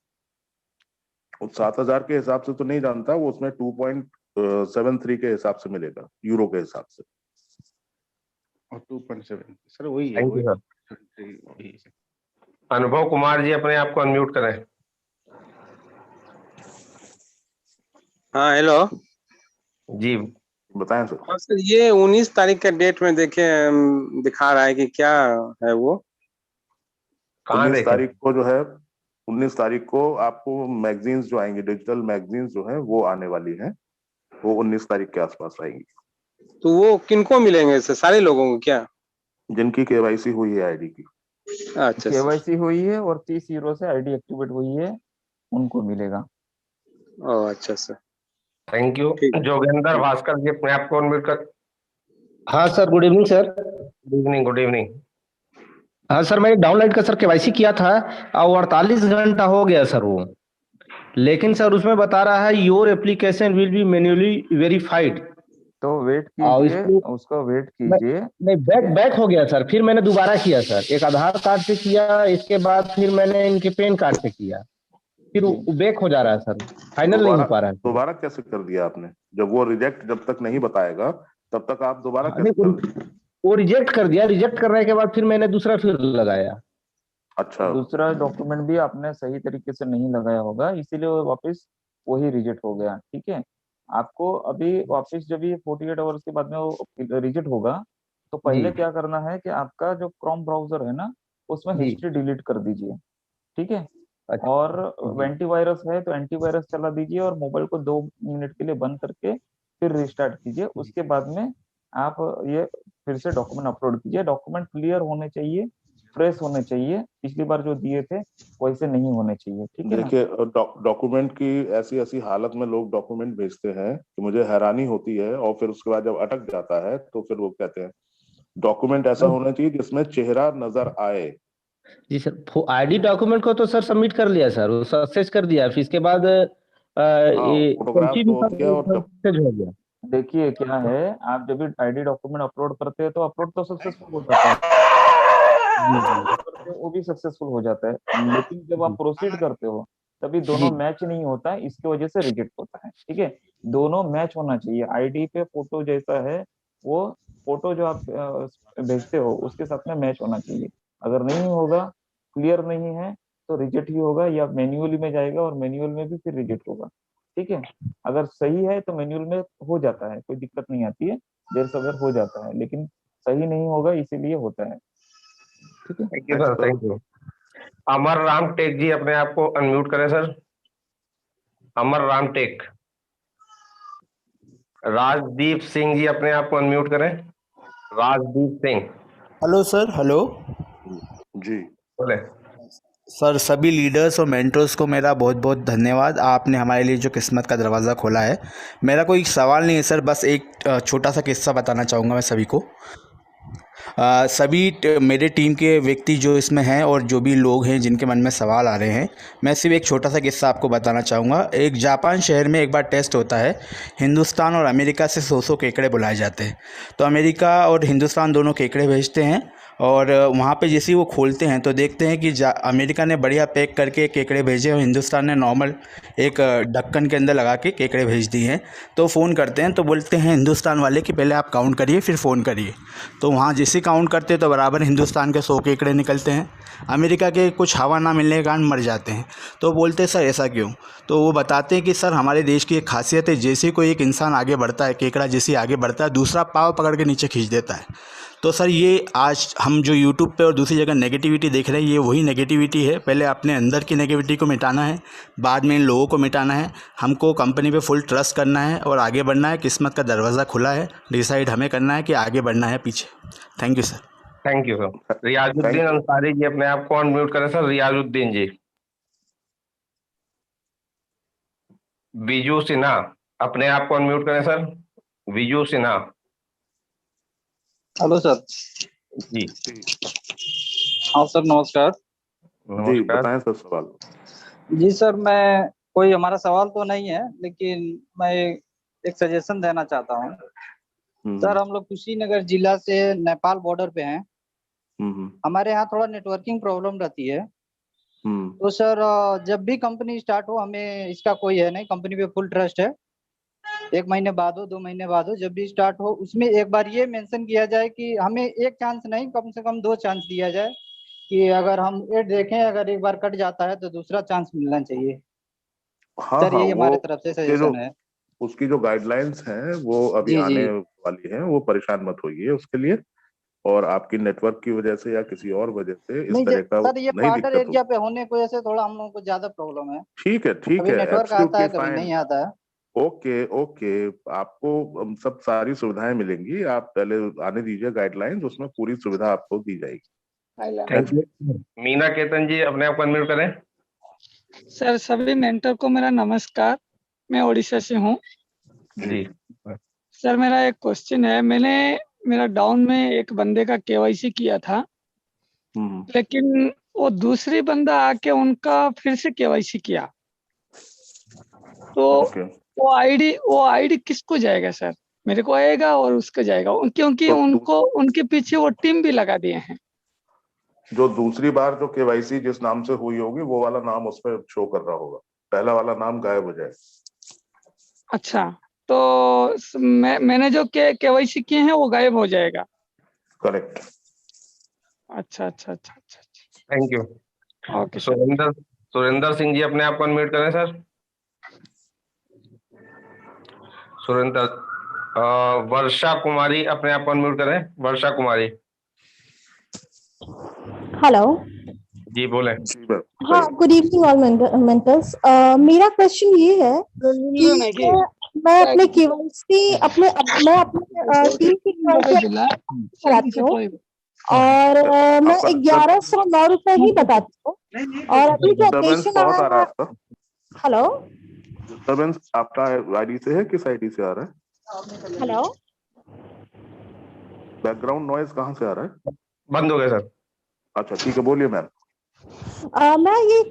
[SPEAKER 2] उस 7,000 के हिसाब से तो नहीं जानता, वो उसमें 2.73 के हिसाब से मिलेगा, यूरो के हिसाब से।
[SPEAKER 14] और 2.7 सर वही है,
[SPEAKER 10] थैंक यू
[SPEAKER 14] वही
[SPEAKER 10] सर। अनुभव कुमार जी अपने आप को अनम्यूट करें।
[SPEAKER 15] हाँ हेलो
[SPEAKER 10] जी
[SPEAKER 2] बताएं सर।
[SPEAKER 15] हाँ सर, ये 19 तारीख का डेट में देखे दिखा रहा है कि क्या है वो?
[SPEAKER 2] 19 तारीख को जो है, 19 तारीख को आपको मैगजीन्स जो आएंगी, डिजिटल मैगजीन्स जो है वो आने वाली हैं, वो 19 तारीख के आसपास आएंगी।
[SPEAKER 15] तो वो किनको मिलेंगे सर, सारे लोगों को क्या?
[SPEAKER 2] जिनकी KYC हुई है आईडी की।
[SPEAKER 15] अच्छा
[SPEAKER 4] केवाईसी हुई है और 30 यूरो से आईडी एक्टिवेट हुई है, उनको मिलेगा।
[SPEAKER 15] ओह अच्छा sir.
[SPEAKER 10] Thank you. Jogendra Bhaskar ji अपने आप को अनम्यूट कर।
[SPEAKER 16] हाँ sir good evening sir.
[SPEAKER 10] Good evening. Good evening.
[SPEAKER 16] हाँ सर, मैंने डाउनलाइट का सर KYC किया था और 48 घंटा हो गया सर वो, लेकिन सर उसमें बता रहा है your application will be manually verified.
[SPEAKER 4] तो वेट कीजिए, उसको वेट कीजिए।
[SPEAKER 16] नहीं बैक हो गया सर, फिर मैंने दोबारा किया सर, एक आधार कार्ड से किया, इसके बाद फिर मैंने इनके पैन कार्ड से किया, फिर बैक हो जा रहा है सर, फाइनल नहीं हो पा रहा है।
[SPEAKER 2] दोबारा कैसे कर दिया आपने? जब वो रिजेक्ट जब तक नहीं बताएगा तब तक आप दोबारा कैसे कर दिया?
[SPEAKER 16] वो रिजेक्ट कर दिया, रिजेक्ट करने के बाद फिर मैंने दूसरा फिर लगाया।
[SPEAKER 2] अच्छा,
[SPEAKER 4] दूसरा डॉक्यूमेंट भी आपने सही तरीके से नहीं लगाया होगा, इसीलिए वो वापस वही रिजेक्ट हो गया। ठीक है, आपको अभी वापस जब ये 48 आवर्स के बाद में वो रिजेक्ट होगा तो पहले क्या करना है कि आपका जो क्रोम ब्राउजर है ना उसमें हिस्ट्री डिलीट कर दीजिए। ठीक है, और एंटीवायरस है तो एंटीवायरस चला दीजिए और मोबाइल को 2 मिनट के लिए बंद करके फिर रिस्टार्ट कीजिए। उसके बाद में आप ये फिर से डॉक्यूमेंट अपलोड कीजिए। डॉक्यूमेंट क्लियर होने चाहिए, फ्रेश होने चाहिए, पिछली बार जो दिए थे वैसे नहीं होने चाहिए। ठीक है ना?
[SPEAKER 2] देखिए डॉक्यूमेंट की ऐसी ऐसी हालत में लोग डॉक्यूमेंट भेजते हैं कि मुझे हैरानी होती है, और फिर उसके बाद जब अटक जाता है तो फिर वो कहते हैं डॉक्यूमेंट ऐसा होना चाहिए जिसमें चेहरा नजर आए।
[SPEAKER 16] जी सर, आईडी डॉक्यूमेंट को तो सर सबमिट कर लिया सर, वो सक्सेस कर दिया, फिर इसके बाद
[SPEAKER 2] फोटोग्राफ तो होती है, और
[SPEAKER 16] हो गया।
[SPEAKER 4] देखिए क्या है, आप जब भी आईडी डॉक्यूमेंट अपलोड करते हैं तो अपलोड तो सक्सेसफुल हो जाता है, वो भी सक्सेसफुल हो जाता है, लेकिन जब आप प्रोसीड करते हो तभी दोनों मैच नहीं होता है, इसकी वजह से रिजेक्ट होता है। ठीक है, दोनों मैच होना चाहिए। आईडी पे फोटो जैसा है वो फोटो जो आप भेजते हो उसके साथ में मैच होना चाहिए। अगर नहीं होगा, क्लियर नहीं है, तो रिजेक्ट ही होगा, या मैन्युअली में जाएगा और मैन्युअल में भी फिर रिजेक्ट होगा। ठीक है, अगर सही है तो मैन्युअल में हो जाता है, कोई दिक्कत नहीं आती है, देर सवेर हो जाता है, लेकिन सही नहीं होगा इसीलिए होता है। ठीक है,
[SPEAKER 10] thank you sir. Thank you. Amar Ram Tek ji अपने आप को अनम्यूट करें सर। अमर राम टेक। राजदीप सिंह जी अपने आप को अनम्यूट करें। Rajdeep Singh.
[SPEAKER 17] Hello sir. Hello
[SPEAKER 2] जी
[SPEAKER 10] बोले।
[SPEAKER 17] सर सभी लीडर्स और मेंटर्स को मेरा बहुत बहुत धन्यवाद। आपने हमारे लिए जो किस्मत का दरवाज़ा खोला है। मेरा कोई सवाल नहीं है सर, बस एक छोटा सा किस्सा बताना चाहूँगा मैं सभी को। मेरे टीम के व्यक्ति जो इसमें हैं और जो भी लोग हैं जिनके मन में सवाल आ रहे हैं, मैं सिर्फ एक छोटा सा किस्सा आपको बताना चाहूँगा। एक जापान शहर में एक बार टेस्ट होता है। हिंदुस्तान और अमेरिका से 100 केकड़े बुलाए जाते हैं। तो अमेरिका और हिंदुस्तान दोनों केकड़े भेजते हैं और वहाँ पे जैसे ही वो खोलते हैं तो देखते हैं कि अमेरिका ने बढ़िया पैक करके केकड़े भेजे और हिंदुस्तान ने नॉर्मल एक ढक्कन के अंदर लगा के केकड़े भेज दिए हैं। तो फ़ोन करते हैं तो बोलते हैं हिंदुस्तान वाले कि पहले आप काउंट करिए फिर फ़ोन करिए। तो वहाँ जैसे काउंट करते हैं तो बराबर हिंदुस्तान के 100 केकड़े निकलते हैं। अमेरिका के कुछ हवा ना मिलने के कारण मर जाते हैं। तो बोलते हैं सर ऐसा क्यों? तो वो बताते हैं कि सर हमारे देश की एक खासियत है, जैसे कोई एक इंसान आगे बढ़ता है, केकड़ा जैसे आगे बढ़ता है, दूसरा पाँव पकड़ के नीचे खींच देता है। तो सर ये आज हम जो यूट्यूब पे और दूसरी जगह नेगेटिविटी देख रहे हैं, ये वही नेगेटिविटी है। पहले अपने अंदर की नेगेटिविटी को मिटाना है, बाद में इन लोगों को मिटाना है। हमको कंपनी पे फुल ट्रस्ट करना है और आगे बढ़ना है। किस्मत का दरवाज़ा खुला है, डिसाइड हमें करना है कि आगे बढ़ना है पीछे। Thank you sir.
[SPEAKER 10] Thank you sir. Riyazuddin Ansari ji अपने आप को अनम्यूट करें सर। रियाजुद्दीन जी। विजू सिन्हा अपने आप को अनम्यूट करें sir. Viju Sinha.
[SPEAKER 18] Hello sir.
[SPEAKER 10] जी
[SPEAKER 18] हाँ सर, नमस्कार।
[SPEAKER 2] जी बताएं सर सवाल।
[SPEAKER 18] जी सर, मैं कोई हमारा सवाल तो नहीं है, लेकिन मैं एक सजेशन देना चाहता हूँ। सर हम लोग कुशीनगर जिला से नेपाल बॉर्डर पे हैं। हमारे यहाँ थोड़ा नेटवर्किंग प्रॉब्लम रहती है। तो सर जब भी कंपनी स्टार्ट हो, हमें इसका कोई है नहीं, कंपनी पे फुल ट्रस्ट है। 1 महीने बाद हो, 2 महीने बाद हो, जब भी स्टार्ट हो उसमें एक बार ये मेंशन किया जाए कि हमें एक चांस नहीं, कम से कम 2 चांस दिया जाए कि अगर हम एड देखें, अगर एक बार कट जाता है तो दूसरा चांस मिलना चाहिए।
[SPEAKER 2] हाँ
[SPEAKER 18] सर
[SPEAKER 2] हाँ,
[SPEAKER 18] यही हमारे
[SPEAKER 2] वो
[SPEAKER 18] तरफ से
[SPEAKER 2] उसके
[SPEAKER 18] सजेशन है।
[SPEAKER 2] उसकी जो गाइडलाइंस हैं वो अभी
[SPEAKER 18] जी,
[SPEAKER 2] आने
[SPEAKER 18] जी।
[SPEAKER 2] वाली हैं, वो परेशान मत होइए उसके लिए। और आपकी नेटवर्क की वजह से या किसी और वजह से इस
[SPEAKER 18] नहीं
[SPEAKER 2] तरह का
[SPEAKER 18] सर, ये
[SPEAKER 2] नहीं
[SPEAKER 18] बॉर्डर
[SPEAKER 2] दिक्कत
[SPEAKER 18] एरिया
[SPEAKER 2] होगी।
[SPEAKER 18] पे होने की वजह से थोड़ा हम लोगों को ज्यादा प्रॉब्लम है।
[SPEAKER 2] ठीक है
[SPEAKER 18] कभी नेटवर्क आता
[SPEAKER 2] एब्सोल्युटली
[SPEAKER 18] है, कभी
[SPEAKER 2] फाइन।
[SPEAKER 18] नहीं आता है।
[SPEAKER 2] ओके ओके, आपको सब सारी सुविधाएं मिलेंगी। आप पहले आने दीजिए गाइडलाइंस, उसमें पूरी सुविधा आपको दी जाएगी।
[SPEAKER 10] Thank you. मीना केतन जी अपने आप को अनम्यूट करें।
[SPEAKER 19] सर सभी मेंटर को मेरा नमस्कार। मैं उड़ीसा से हूँ।
[SPEAKER 10] जी
[SPEAKER 19] सर मेरा एक क्वेश्चन है। मेरा डाउन में एक बंदे का केवाईसी किया था, लेकिन वो दूसरी बंदा आके उनका फिर से केवाईसी किया। तो वो आईडी किसको जाएगा सर? मेरे को आएगा और उसको जाएगा, क्योंकि उनको उनके पीछे वो टीम भी लगा दिए हैं।
[SPEAKER 2] जो दूसरी बार जो केवाईसी जिस नाम से हुई होगी वो वाला नाम उस पर शो कर रहा होगा, पहला वाला नाम गायब हो जाए।
[SPEAKER 19] अच्छा, तो मैंने जो केवाईसी किए हैं वो गायब हो जाएगा।
[SPEAKER 2] करेक्ट।
[SPEAKER 19] अच्छा अच्छा अच्छा अच्छा।
[SPEAKER 10] Thank you.
[SPEAKER 19] Okay.
[SPEAKER 10] Surendra Singh ji अपने आप को अनम्यूट करें सर। सुरेंद्र। वर्षा कुमारी अपने आप को अनम्यूट करें। वर्षा कुमारी।
[SPEAKER 20] हेलो।
[SPEAKER 10] जी बोले।
[SPEAKER 20] हाँ, गुड इवनिंग ऑल मेंटर्स। मेरा क्वेश्चन ये है कि मैं अपने केवाईसी अपने टीम की केवाईसी कराती हूँ और मैं 1109 रुपए ही बताती हूँ। और अभी जो अपडेशन आया है। हेलो,
[SPEAKER 2] डिस्टर्बेंस आपका आईडी से है, किस आईडी से आ रहा है?
[SPEAKER 20] हेलो,
[SPEAKER 2] बैकग्राउंड नॉइज कहाँ से आ रहा है?
[SPEAKER 10] बंद हो गया सर।
[SPEAKER 2] अच्छा ठीक है, बोलिए मैम।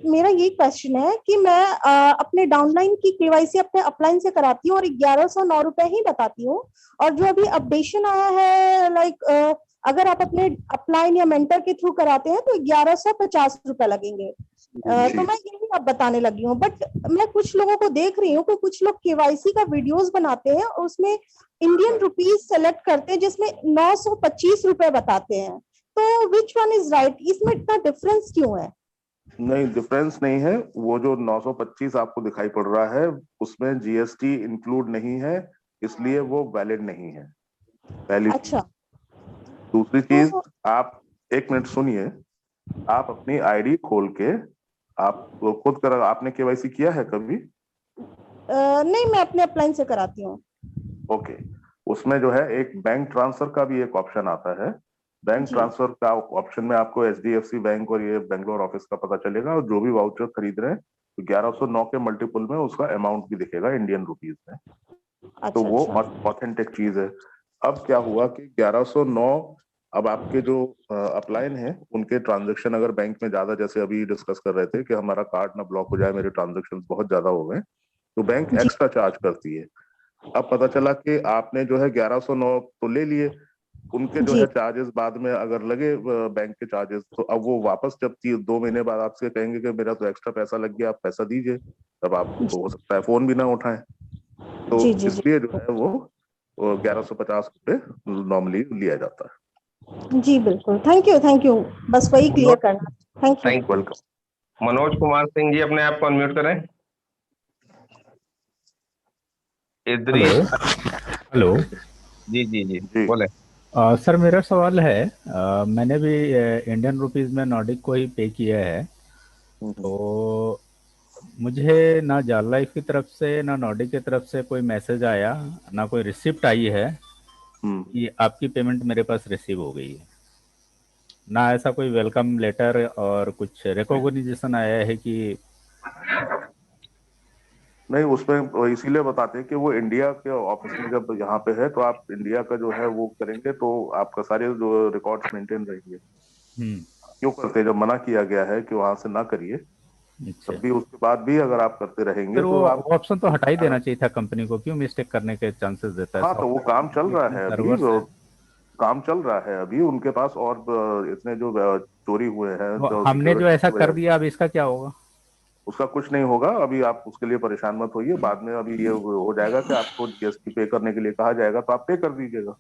[SPEAKER 20] मेरा ये क्वेश्चन है कि मैं अपने डाउनलाइन की केवाईसी अपने अपलाइन से कराती हूँ और 1109 रुपए ही बताती हूँ। और जो अभी अपडेशन आया है अगर आप अपने अपलाइन या मेंटर के थ्रू कराते हैं तो 1150 रुपए लगेंगे। तो मैं यही अब बताने लगी हूँ। बट मैं कुछ लोगों को देख रही हूँ कि कुछ लोग केवाईसी का वीडियोस बनाते हैं और उसमें इंडियन रुपीज सेलेक्ट करते हैं जिसमें 925 रुपए बताते हैं। तो विच वन इज राइट? इसमें इतना डिफरेंस क्यों है?
[SPEAKER 2] नहीं, डिफरेंस नहीं है। वो जो 925 आपको दिखाई पड़ रहा है उसमें जीएसटी इंक्लूड नहीं है, इसलिए वो वैलिड नहीं है, पहली।
[SPEAKER 20] अच्छा।
[SPEAKER 2] दूसरी चीज, आप 1 मिनट सुनिए। आप अपनी आईडी खोल के आप खुद कर, आपने केवाईसी किया है कभी?
[SPEAKER 20] नहीं, मैं अपने अपलाइन से कराती हूँ।
[SPEAKER 2] ओके, उसमें जो है एक बैंक ट्रांसफर का भी एक ऑप्शन आता है। बैंक ट्रांसफर का ऑप्शन में आपको HDFC बैंक और ये बेंगलोर ऑफिस का पता चलेगा, और जो भी वाउचर खरीद रहे हैं तो 1109 के मल्टीपल में उसका अमाउंट भी दिखेगा इंडियन रुपीज में। तो वो ऑथेंटिक चीज है। अब क्या हुआ कि 1109, अब आपके जो अपलाइन है उनके ट्रांजैक्शन अगर बैंक में ज्यादा, जैसे अभी डिस्कस कर रहे थे कि हमारा कार्ड ना ब्लॉक हो जाए, मेरे ट्रांजैक्शन बहुत ज्यादा हो गए, तो बैंक एक्स्ट्रा चार्ज करती है। अब पता चला कि आपने जो है 1109 तो ले लिए, उनके जो है चार्जेस बाद में अगर लगे बैंक के चार्जेस, तो अब वो वापस जब 2 महीने बाद आपसे कहेंगे कि मेरा तो एक्स्ट्रा पैसा लग गया, आप पैसा दीजिए, तब आप हो सकता है फोन भी ना उठाएं। तो इसलिए जो है वो 1150 रुपये नॉर्मली लिया जाता है।
[SPEAKER 20] जी बिल्कुल, थैंक यू, बस वही क्लियर करना। Thank you,
[SPEAKER 10] welcome. Manoj Kumar Singh ji, अपने आप को अनम्यूट करें।
[SPEAKER 21] हेलो
[SPEAKER 10] जी बोले।
[SPEAKER 21] सर मेरा सवाल है, मैंने भी इंडियन रुपीस में नॉर्डिक को ही पे किया है, तो मुझे ना जाल लाइफ की तरफ से ना नॉर्डिक की तरफ से कोई मैसेज आया, ना कोई रिसिप्ट आई है कि आपकी पेमेंट मेरे पास रिसीव हो गई है, ना ऐसा कोई वेलकम लेटर और कुछ रिकॉग्निशन आया है कि
[SPEAKER 2] नहीं। उसमें इसीलिए बताते हैं कि वो इंडिया के ऑफिस में जब यहाँ पे है तो आप इंडिया का जो है वो करेंगे तो आपका सारे जो रिकॉर्ड्स मेंटेन रहेंगे। क्यों करते हैं? जब मना किया गया है कि वहां से ना करिए, तब भी उसके बाद भी अगर आप करते रहेंगे तो आप
[SPEAKER 21] ऑप्शन तो हटा ही देना चाहिए था कंपनी को, क्यों मिस्टेक करने के चांसेस देता है?
[SPEAKER 2] हाँ, तो वो काम चल रहा है अभी, काम चल रहा है अभी उनके पास, और इतने जो चोरी हुए हैं,
[SPEAKER 21] हमने जो ऐसा कर दिया, अब इसका क्या होगा?
[SPEAKER 2] उसका कुछ नहीं होगा अभी, आप उसके लिए परेशान मत होइए। बाद में अभी ये हो जाएगा कि आपको GST पे करने के लिए कहा जाएगा तो आप पे कर दीजिएगा।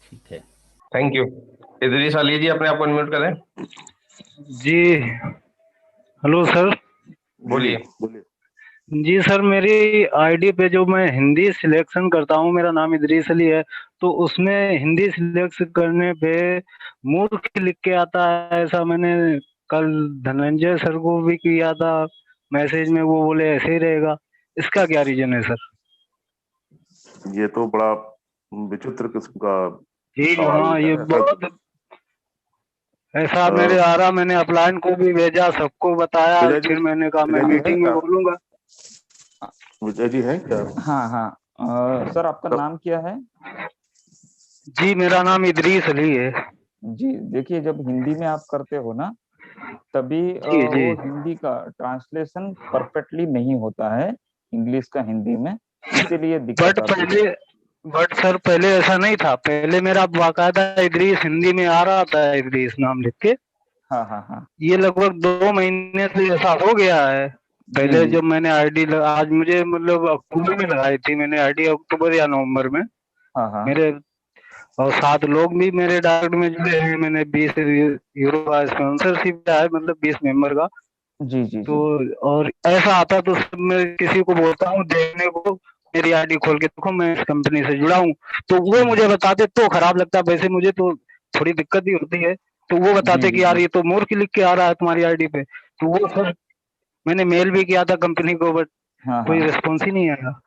[SPEAKER 21] ठीक है,
[SPEAKER 10] थैंक यू। इदरीस अली जी, अपने आप को अनम्यूट करें।
[SPEAKER 22] जी हेलो सर।
[SPEAKER 10] बोलिए।
[SPEAKER 22] जी सर, मेरी आईडी पे जो मैं हिंदी सिलेक्शन करता हूँ, मेरा नाम इदरीस अली है, तो उसमें हिंदी सिलेक्ट करने पे मूर्ख लिख के आता है। ऐसा मैंने कल धनंजय सर को भी किया था मैसेज में, वो बोले ऐसे ही रहेगा। इसका क्या रीजन है सर?
[SPEAKER 2] ये तो बड़ा विचित्र किस्म का
[SPEAKER 22] जी हाँ, ये बहुत ऐसा मेरे आ रहा। मैंने अपलाइन को भी भेजा, सबको बताया, फिर मैंने कहा मैं मीटिंग में बोलूंगा।
[SPEAKER 2] विजय जी है क्या?
[SPEAKER 4] हाँ, सर आपका नाम क्या है?
[SPEAKER 22] जी मेरा नाम इदरीस अली है।
[SPEAKER 4] जी देखिए, जब हिंदी में आप करते हो ना, तभी वो हिंदी का ट्रांसलेशन परफेक्टली नहीं होता है इंग्लिश का हिंदी में, इसीलिए दिक्कत आती है।
[SPEAKER 22] बट सर पहले ऐसा नहीं था, पहले मेरा बाकायदा इदरीस हिंदी में आ रहा था, इदरीस नाम लिख के।
[SPEAKER 4] हाँ।
[SPEAKER 22] ये लगभग 2 महीने से ऐसा हो गया है। पहले जब मैंने आईडी आज मुझे मतलब अक्टूबर में लगाई थी मैंने आईडी, अक्टूबर या नवंबर में। मेरे और 7 लोग भी मेरे डायरेक्ट में जुड़े हैं। मैंने 20 यूरो का स्पॉन्सरशिप है, मतलब 20 मेंबर का।
[SPEAKER 4] जी
[SPEAKER 22] तो और ऐसा आता तो मैं किसी को बोलता हूँ देखने को, मेरी आईडी खोल के देखो मैं इस कंपनी से जुड़ा हूँ, तो वो मुझे बताते तो खराब लगता। वैसे मुझे तो थोड़ी दिक्कत भी होती है, तो वो बताते कि यार ये तो मूर्ख लिख के आ रहा है तुम्हारी आईडी पे। तो वो सर मैंने मेल भी किया था कंपनी को, बट कोई रिस्पॉन्स ही नहीं आया।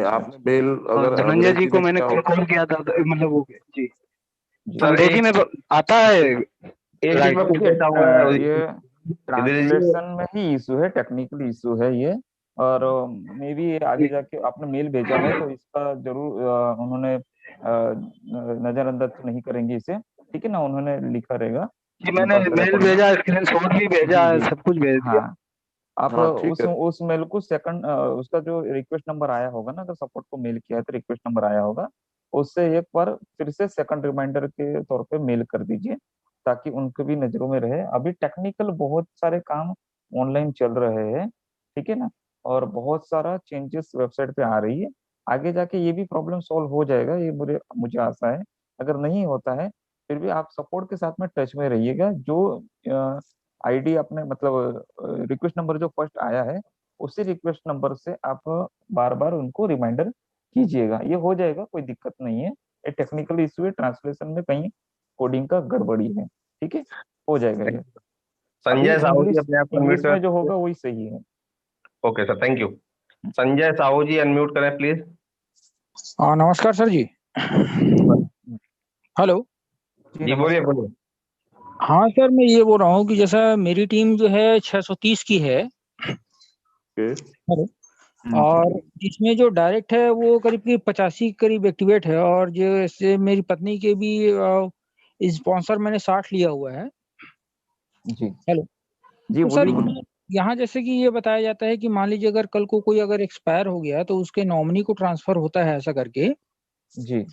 [SPEAKER 2] आपने मेल अगर
[SPEAKER 22] धनंजय जी को मैंने कॉल किया था, मतलब वो जी अंग्रेजी में आता है,
[SPEAKER 4] ये ट्रांसलेशन में ही इशू है, टेक्निकल इशू है ये। और मे बी आगे जाके आपने मेल भेजा है तो इसका जरूर उन्होंने नजरअंदाज नहीं करेंगे इसे, ठीक है ना? उन्होंने लिखा रहेगा।
[SPEAKER 22] मैंने मेल भेजा, स्क्रीनशॉट भी भेजा है, सब कुछ भेज दिया।
[SPEAKER 4] आप उस मेल को सेकंड उसका जो रिक्वेस्ट नंबर आया होगा ना, अगर सपोर्ट को मेल किया है तो रिक्वेस्ट नंबर आया होगा, उससे एक बार फिर से सेकंड रिमाइंडर के तौर पे मेल कर दीजिए, ताकि उनको भी नजरों में रहे। अभी टेक्निकल बहुत सारे काम ऑनलाइन चल रहे हैं, ठीक है ना? और बहुत सारा चेंजेस वेबसाइट पे आ रही है। आगे जाके ये भी प्रॉब्लम सॉल्व हो जाएगा, ये मुझे आशा है। अगर नहीं होता है फिर भी आप सपोर्ट के साथ में टच में रहिएगा। जो आईडी अपने मतलब रिक्वेस्ट नंबर जो फर्स्ट आया है, उसी रिक्वेस्ट नंबर से आप बार बार उनको रिमाइंडर कीजिएगा, ये हो जाएगा, कोई दिक्कत नहीं है। ये टेक्निकल इशू है, ट्रांसलेशन में कहीं कोडिंग का गड़बड़ी है, ठीक है? हो जाएगा ये।
[SPEAKER 10] संजय साहू जी, अपने आप को
[SPEAKER 4] इंग्लिश में जो होगा वही सही है।
[SPEAKER 10] Okay sir, thank you. Sanjay Sahu ji, unmute करें प्लीज।
[SPEAKER 23] नमस्कार सर जी।
[SPEAKER 3] हेलो।
[SPEAKER 10] जी बोलिए बोलिए।
[SPEAKER 3] हाँ सर, मैं ये बोल रहा हूँ कि जैसा मेरी टीम जो है 630 की है। हेलो। और जिसमें जो डायरेक्ट है वो करीब 85 के करीब एक्टिवेट है, और जैसे मेरी पत्नी के भी स्पॉन्सर मैंने 60 लिया हुआ है।
[SPEAKER 4] जी
[SPEAKER 3] हेलो।
[SPEAKER 4] जी
[SPEAKER 3] तो सर
[SPEAKER 4] बोलिए।
[SPEAKER 3] यहाँ जैसे कि ये बताया जाता है कि मान लीजिए अगर कल को कोई अगर एक्सपायर हो गया तो उसके नॉमिनी को ट्रांसफर होता है ऐसा करके।
[SPEAKER 4] जी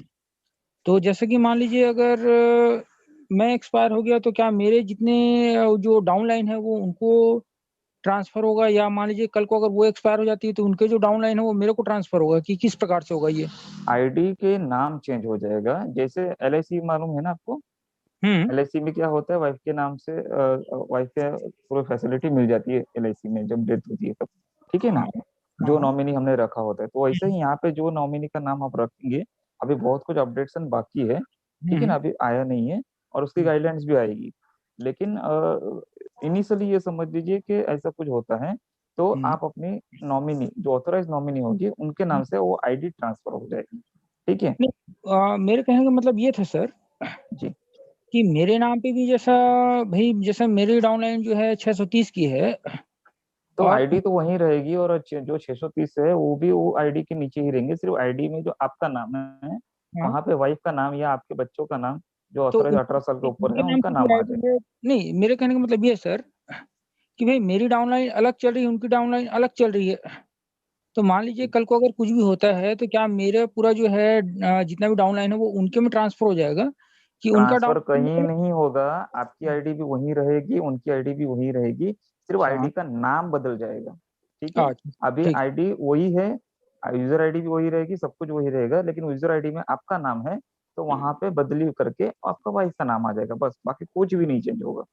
[SPEAKER 3] तो जैसे कि मान लीजिए अगर मैं एक्सपायर हो गया तो क्या मेरे जितने जो डाउनलाइन है वो उनको ट्रांसफर होगा, या मान लीजिए कल को अगर वो एक्सपायर हो जाती है तो उनके जो डाउनलाइन है वो मेरे को ट्रांसफर होगा, कि किस प्रकार से होगा ये?
[SPEAKER 4] आईडी के नाम चेंज हो जाएगा। जैसे एलआईसी मालूम है ना आपको? एलआईसी में क्या होता है, वाइफ के नाम से वाइफ के पूरी फैसिलिटी मिल जाती है एलआईसी में जब डेथ होती है तब, ठीक है ना, जो नॉमिनी हमने रखा होता है। तो वैसे ही यहाँ पे जो नॉमिनी का नाम आप रखेंगे, अभी बहुत कुछ अपडेशन बाकी है, ठीक है ना, अभी आया नहीं है, और उसकी गाइडलाइंस भी आएगी। लेकिन इनिशियली ये समझ लीजिए कि ऐसा कुछ होता है तो आप अपनी नॉमिनी, जो ऑथराइज नॉमिनी होगी, उनके नाम से वो आईडी ट्रांसफर हो जाएगी, ठीक है।
[SPEAKER 3] मेरे कहने का मतलब ये था सर
[SPEAKER 4] जी
[SPEAKER 3] कि मेरे नाम पे भी जैसा भाई, जैसा मेरी डाउनलाइन जो है 630 की है,
[SPEAKER 4] तो
[SPEAKER 3] और
[SPEAKER 4] आईडी तो वहीं रहेगी, और जो 630 है वो भी वो आईडी के नीचे ही रहेंगे। सिर्फ आईडी में जो आपका नाम है, वहां पे वाइफ का नाम या आपके बच्चों का नाम जो
[SPEAKER 3] तो
[SPEAKER 4] ऑथराइज 18 साल के ऊपर है
[SPEAKER 3] उनके नाम
[SPEAKER 4] उनका
[SPEAKER 3] से
[SPEAKER 4] नाम
[SPEAKER 3] भी
[SPEAKER 4] आ
[SPEAKER 3] आईडी
[SPEAKER 4] जाएगा।
[SPEAKER 3] है। नहीं, मेरे कहने का मतलब ये है सर कि भाई मेरी डाउनलाइन अलग चल रही है, उनकी डाउनलाइन अलग चल रही है। तो मान लीजिए कल को अगर कुछ भी होता है तो क्या मेरा पूरा जो है जितना भी डाउनलाइन है वो उनके में ट्रांसफर हो जाएगा, कि उनका
[SPEAKER 4] ट्रांसफर कहीं
[SPEAKER 3] डाउन?
[SPEAKER 4] नहीं होगा, आपकी आईडी भी वहीं रहेगी, उनकी आईडी भी वहीं रहेगी, सिर्फ आईडी का नाम बदल जाएगा, ठीक है। अभी
[SPEAKER 3] ठीक।
[SPEAKER 4] आईडी वही है, यूजर आईडी भी वही रहेगी, सब कुछ वही रहेगा, लेकिन यूजर आईडी में आपका नाम है तो वहां पे बदली करके आपका वाइफ का नाम आ जाएगा, बस, बाकी कुछ भी नहीं चेंज होगा।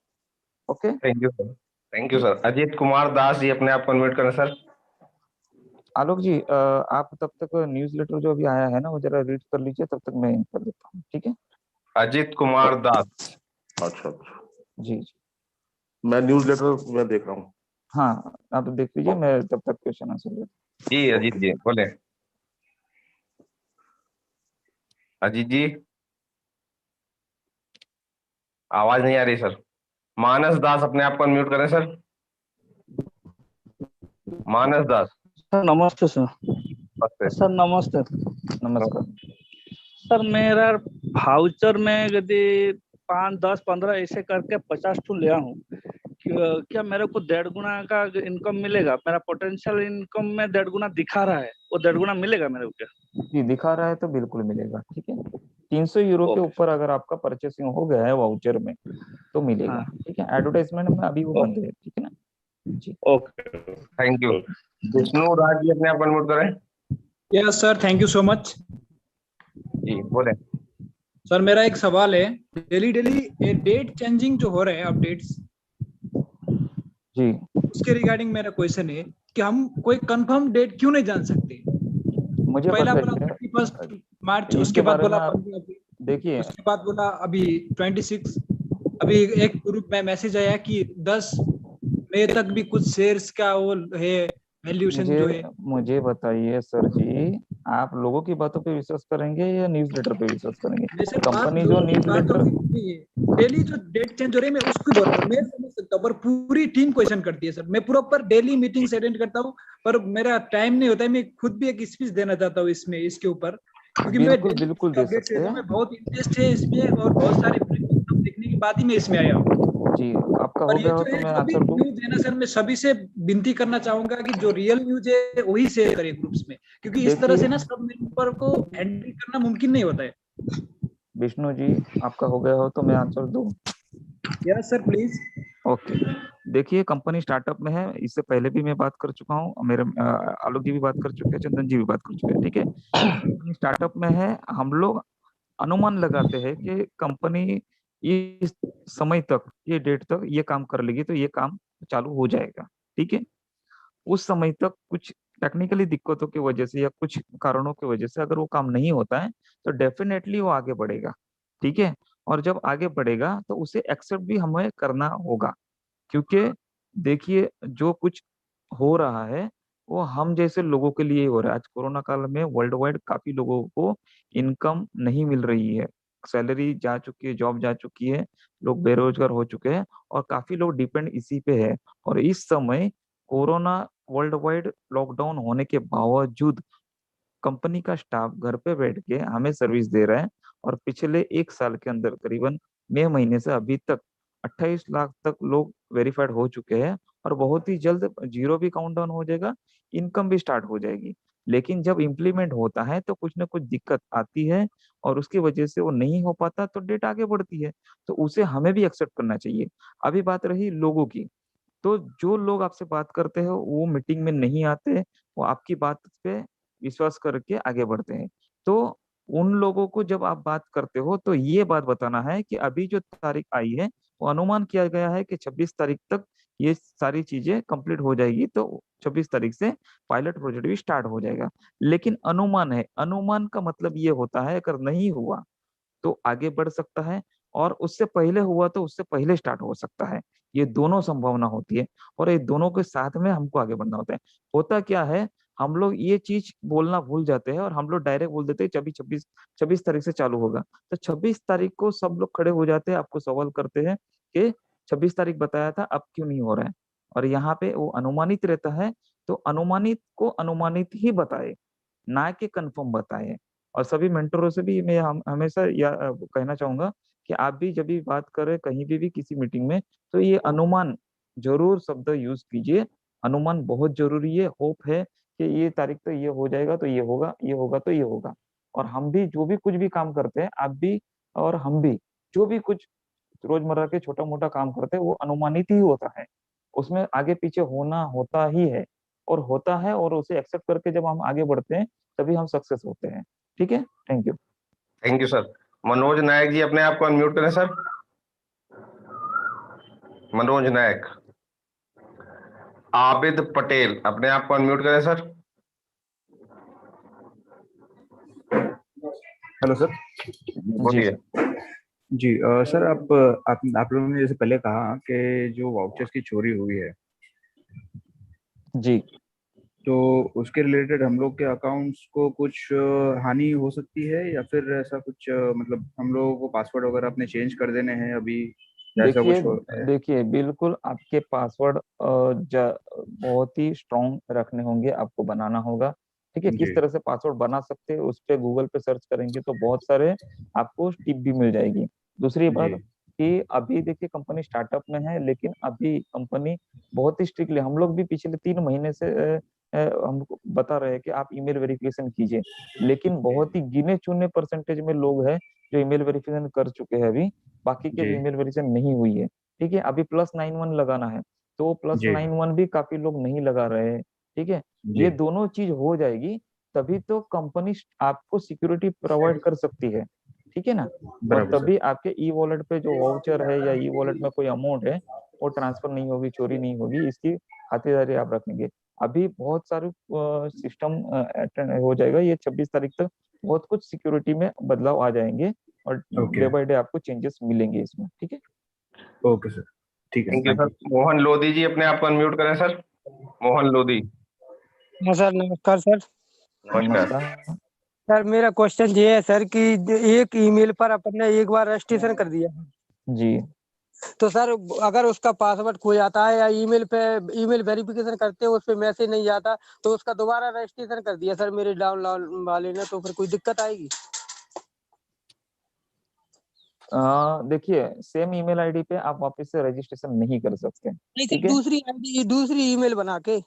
[SPEAKER 4] Okay,
[SPEAKER 10] thank you sir. Thank you sir. Ajit Kumar Das ji, अपने आप को अनम्यूट करें सर।
[SPEAKER 4] आलोक जी, आप तब तक न्यूज़लेटर जो अभी आया है ना वो जरा रीड कर लीजिए, तब तक मैं कर देता हूँ, ठीक है।
[SPEAKER 10] अजीत कुमार दास।
[SPEAKER 2] अच्छा
[SPEAKER 4] जी जी
[SPEAKER 2] मैं न्यूज़लेटर में देख रहा हूँ।
[SPEAKER 4] हाँ, आप देख लीजिए, मैं तब तक क्वेश्चन आंसर देता
[SPEAKER 10] जी अजीत जी बोले। अजीत जी आवाज नहीं आ रही सर। मानस दास, अपने आप को अनम्यूट करें सर। मानस दास।
[SPEAKER 5] सर नमस्ते सर।
[SPEAKER 10] नमस्ते
[SPEAKER 5] सर नमस्ते।
[SPEAKER 4] नमस्कार।
[SPEAKER 5] सर मेरा भाउचर में यदि 5, 10, 15 ऐसे करके 50 टू लिया हूँ, क्या मेरे को 1.5 गुना का इनकम मिलेगा? मेरा पोटेंशियल इनकम में 1.5 गुना दिखा रहा है, वो 1.5 गुना मिलेगा मेरे को क्या?
[SPEAKER 4] जी दिखा रहा है तो बिल्कुल मिलेगा, ठीक है। 300 यूरो के ऊपर अगर आपका परचेसिंग हो गया है वाउचर में तो मिलेगा, ठीक है। एडवर्टाइजमेंट में अभी वो बंद है, ठीक है ना। जी
[SPEAKER 10] okay, thank you. Vishnu Raj ji, अपने आप को अनम्यूट करें।
[SPEAKER 23] Yes sir, thank you so much.
[SPEAKER 10] जी बोले
[SPEAKER 23] सर, मेरा एक सवाल है, डेली डेट चेंजिंग जो हो रहे हैं अपडेट्स,
[SPEAKER 4] जी
[SPEAKER 23] उसके रिगार्डिंग मेरा क्वेश्चन है कि हम कोई कंफर्म डेट क्यों नहीं जान सकते?
[SPEAKER 4] मुझे
[SPEAKER 23] पहला
[SPEAKER 4] पता
[SPEAKER 23] बोला
[SPEAKER 4] है
[SPEAKER 23] 31 मार्च,
[SPEAKER 4] इसके
[SPEAKER 23] उसके बाद
[SPEAKER 4] बारे
[SPEAKER 23] बोला
[SPEAKER 4] में आप
[SPEAKER 23] 15,
[SPEAKER 4] देखिए,
[SPEAKER 23] उसके बाद बोला अभी 26। अभी एक ग्रुप में मैसेज आया कि 10 मई तक भी कुछ शेयर्स का वो है वैल्यूएशन जो है।
[SPEAKER 4] मुझे बताइए सर जी, आप लोगों की बातों पे विश्वास करेंगे या न्यूज़लेटर पे विश्वास करेंगे?
[SPEAKER 23] जैसे बात
[SPEAKER 4] कंपनी जो
[SPEAKER 23] लोगों की
[SPEAKER 4] न्यूज़लेटर,
[SPEAKER 23] बातों की नहीं है, डेली जो डेट चेंज हो रही है मैं उसको बोल रहा हूँ। मैं समझ सकता हूँ पर पूरी टीम क्वेश्चन करती है सर। मैं प्रॉपर डेली मीटिंग्स अटेंड करता हूँ पर मेरा टाइम नहीं होता है। मैं खुद भी एक स्पीच देना चाहता हूँ इसमें, इसके ऊपर, क्योंकि मैं
[SPEAKER 4] बिल्कुल बिल्कुल दे
[SPEAKER 23] अपडेट्स
[SPEAKER 4] सकते
[SPEAKER 23] लेता हूँ।
[SPEAKER 4] हैं
[SPEAKER 23] मैं बहुत इंटरेस्ट है इसमें और बहुत सारे देखने के बाद ही मैं इसमें आया हूँ।
[SPEAKER 4] जी। आपका
[SPEAKER 23] और
[SPEAKER 4] हो
[SPEAKER 23] ये
[SPEAKER 4] गया हो
[SPEAKER 23] जो
[SPEAKER 4] तो
[SPEAKER 23] है
[SPEAKER 4] मैं
[SPEAKER 23] जो भी
[SPEAKER 4] आंसर दूं।
[SPEAKER 23] न्यूज है ना सर, मैं सभी से विनती करना चाहूंगा कि जो रियल न्यूज है वही शेयर करें ग्रुप्स में, क्योंकि इस तरह से ना सब मेंबर को हैंडल करना मुमकिन नहीं होता है।
[SPEAKER 4] विष्णु जी, आपका हो गया हो तो मैं आंसर दूं।
[SPEAKER 23] Yes sir, please.
[SPEAKER 4] ओके, देखिए कंपनी स्टार्टअप में है, इससे पहले भी मैं बात कर चुका हूँ, मेरे आलोक जी भी बात कर चुके हैं, चंदन जी भी बात कर चुके हैं, ठीक है। कंपनी स्टार्टअप में है, हम लोग अनुमान लगाते हैं कि कंपनी इस समय तक, ये डेट तक ये काम कर लेगी तो ये काम चालू हो जाएगा, ठीक है। उस समय तक कुछ टेक्निकली दिक्कतों की वजह से या कुछ कारणों की वजह से अगर वो काम नहीं होता है तो डेफिनेटली वो आगे बढ़ेगा, ठीक है। और जब आगे बढ़ेगा तो उसे एक्सेप्ट भी हमें करना होगा, क्योंकि देखिए जो कुछ हो रहा है वो हम जैसे लोगों के लिए हो रहा है। आज कोरोना काल में वर्ल्ड वाइड काफी लोगों को इनकम नहीं मिल रही है, सैलरी जा चुकी है, जॉब जा चुकी है, लोग बेरोजगार हो चुके हैं और काफी लोग डिपेंड इसी पे है। और इस समय कोरोना वर्ल्ड वाइड लॉकडाउन होने के बावजूद कंपनी का स्टाफ घर पे बैठ के हमें सर्विस दे रहा है और पिछले 1 साल के अंदर करीबन मई महीने से अभी तक 28 लाख तक लोग वेरीफाइड हो चुके हैं और बहुत ही जल्द जीरो भी काउंट डाउन हो जाएगा, इनकम भी स्टार्ट हो जाएगी। लेकिन जब इम्प्लीमेंट होता है तो कुछ ना कुछ दिक्कत आती है और उसकी वजह से वो नहीं हो पाता तो डेट आगे बढ़ती है, तो उसे हमें भी एक्सेप्ट करना चाहिए। अभी बात रही लोगों की, तो जो लोग आपसे बात करते हैं वो मीटिंग में नहीं आते, वो आपकी बात पे विश्वास करके आगे बढ़ते हैं। तो उन लोगों को जब आप बात करते हो तो ये बात बताना है कि अभी जो तारीख आई है वो अनुमान किया गया है कि 26 तारीख तक ये सारी चीजें कंप्लीट हो जाएगी, तो 26 तारीख से पायलट प्रोजेक्ट भी स्टार्ट हो जाएगा। लेकिन अनुमान है, अनुमान का मतलब ये होता है अगर नहीं हुआ तो आगे बढ़ सकता है और उससे पहले हुआ तो उससे पहले स्टार्ट हो सकता है। ये दोनों संभावना होती है और ये दोनों के साथ में हमको आगे बढ़ना होता है। होता क्या है, हम लोग ये चीज बोलना भूल जाते हैं और हम लोग डायरेक्ट बोल देते हैं 26 तारीख से चालू होगा। तो 26 तारीख को सब लोग खड़े हो जाते हैं, आपको सवाल करते हैं कि 26 तारीख बताया था अब क्यों नहीं हो रहा है। और यहाँ पे वो अनुमानित रहता है, तो अनुमानित को अनुमानित ही बताए, ना कि कंफर्म बताए। और सभी मेंटरों से भी मैं हमेशा कहना चाहूंगा कि आप भी जब भी बात करें कहीं भी किसी मीटिंग में, तो ये अनुमान जरूर शब्द यूज कीजिए। अनुमान बहुत जरूरी है। होप है कि ये तारीख तो ये हो जाएगा, तो ये होगा, ये होगा तो ये होगा। और हम भी जो भी कुछ भी काम करते हैं, आप भी और हम भी जो भी कुछ रोजमर्रा के छोटा मोटा काम करते हैं वो अनुमानित ही होता है, उसमें आगे पीछे होना होता ही है और होता है, और उसे एक्सेप्ट करके जब हम आगे बढ़ते हैं तभी हम सक्सेस होते हैं। ठीक है, thank you.
[SPEAKER 10] Thank you sir. Manoj Nayak ji अपने आप को अनम्यूट करें सर। मनोज नायक। आबिद पटेल अपने आप को अनम्यूट करें सर।
[SPEAKER 6] Hello sir.
[SPEAKER 10] बोलिए
[SPEAKER 6] जी सर, आप लोगों ने जैसे पहले कहा कि जो वाउचर्स की चोरी हुई है
[SPEAKER 4] जी,
[SPEAKER 6] तो उसके रिलेटेड हम लोग के अकाउंट्स को कुछ हानि हो सकती है या फिर ऐसा कुछ मतलब हम लोगों को पासवर्ड वगैरह अपने चेंज कर देने हैं अभी, ऐसा
[SPEAKER 4] देखिए
[SPEAKER 6] कुछ होता है?
[SPEAKER 4] देखिए बिल्कुल आपके पासवर्ड बहुत ही स्ट्रॉन्ग रखने होंगे, आपको बनाना होगा। ठीक है, किस
[SPEAKER 6] जी
[SPEAKER 4] तरह से पासवर्ड बना सकते हैं उस पे गूगल पे सर्च करेंगे तो बहुत सारे आपको टिप भी मिल जाएगी। दूसरी बात
[SPEAKER 6] जी
[SPEAKER 4] कि अभी देखिए कंपनी स्टार्टअप में है, लेकिन अभी कंपनी बहुत ही स्ट्रिक्टली, हम लोग भी पिछले 3 महीने से हमको बता रहे हैं कि आप ईमेल वेरिफिकेशन कीजिए, लेकिन बहुत ही गिने चुने परसेंटेज में लोग हैं जो ईमेल वेरिफिकेशन कर चुके हैं अभी, बाकी के
[SPEAKER 6] जी
[SPEAKER 4] ईमेल वेरिफिकेशन नहीं हुई है। ठीक है, अभी +91 लगाना है, तो
[SPEAKER 6] जी
[SPEAKER 4] +91 भी काफी लोग नहीं लगा रहे हैं। ठीक है,
[SPEAKER 6] जी
[SPEAKER 4] ये दोनों चीज हो जाएगी तभी तो कंपनी आपको सिक्योरिटी प्रोवाइड कर सकती है। ठीक है ना, और
[SPEAKER 6] बराबर सर।
[SPEAKER 4] तभी आपके ई वॉलेट पे जो वाउचर है या ई वॉलेट में कोई अमाउंट है वो ट्रांसफर नहीं होगी, चोरी नहीं होगी, इसकी खातिरदारी आप रखेंगे। अभी बहुत सारे सिस्टम हो जाएगा, ये 26 तारीख तक बहुत कुछ सिक्योरिटी में बदलाव आ जाएंगे और
[SPEAKER 6] ओके
[SPEAKER 4] डे बाय डे आपको चेंजेस मिलेंगे इसमें। ठीक है,
[SPEAKER 6] ओके सर, ठीक है,
[SPEAKER 10] thank you
[SPEAKER 6] thank
[SPEAKER 10] sir.
[SPEAKER 6] You.
[SPEAKER 10] Mohan Lodhi ji अपने आप को अनम्यूट करें सर। मोहन लोधी।
[SPEAKER 11] हाँ सर, नमस्कार सर।
[SPEAKER 10] नमस्कार।
[SPEAKER 11] सर मेरा क्वेश्चन ये है सर कि एक ईमेल पर अपन ने एक बार रजिस्ट्रेशन कर दिया,
[SPEAKER 4] जी
[SPEAKER 11] तो सर अगर उसका पासवर्ड खो जाता है या ईमेल पे ईमेल वेरिफिकेशन करते हैं उस पे मैसेज नहीं जाता, तो उसका दोबारा रजिस्ट्रेशन कर दिया सर मेरे डाउनलोड वाले ने, तो फिर कोई दिक्कत आएगी?
[SPEAKER 4] देखिए सेम ईमेल आईडी पे आप वापस से रजिस्ट्रेशन नहीं कर सकते।
[SPEAKER 11] नहीं सर,
[SPEAKER 4] ठीक है,
[SPEAKER 11] दूसरी आईडी दूसरी ईमेल बना के।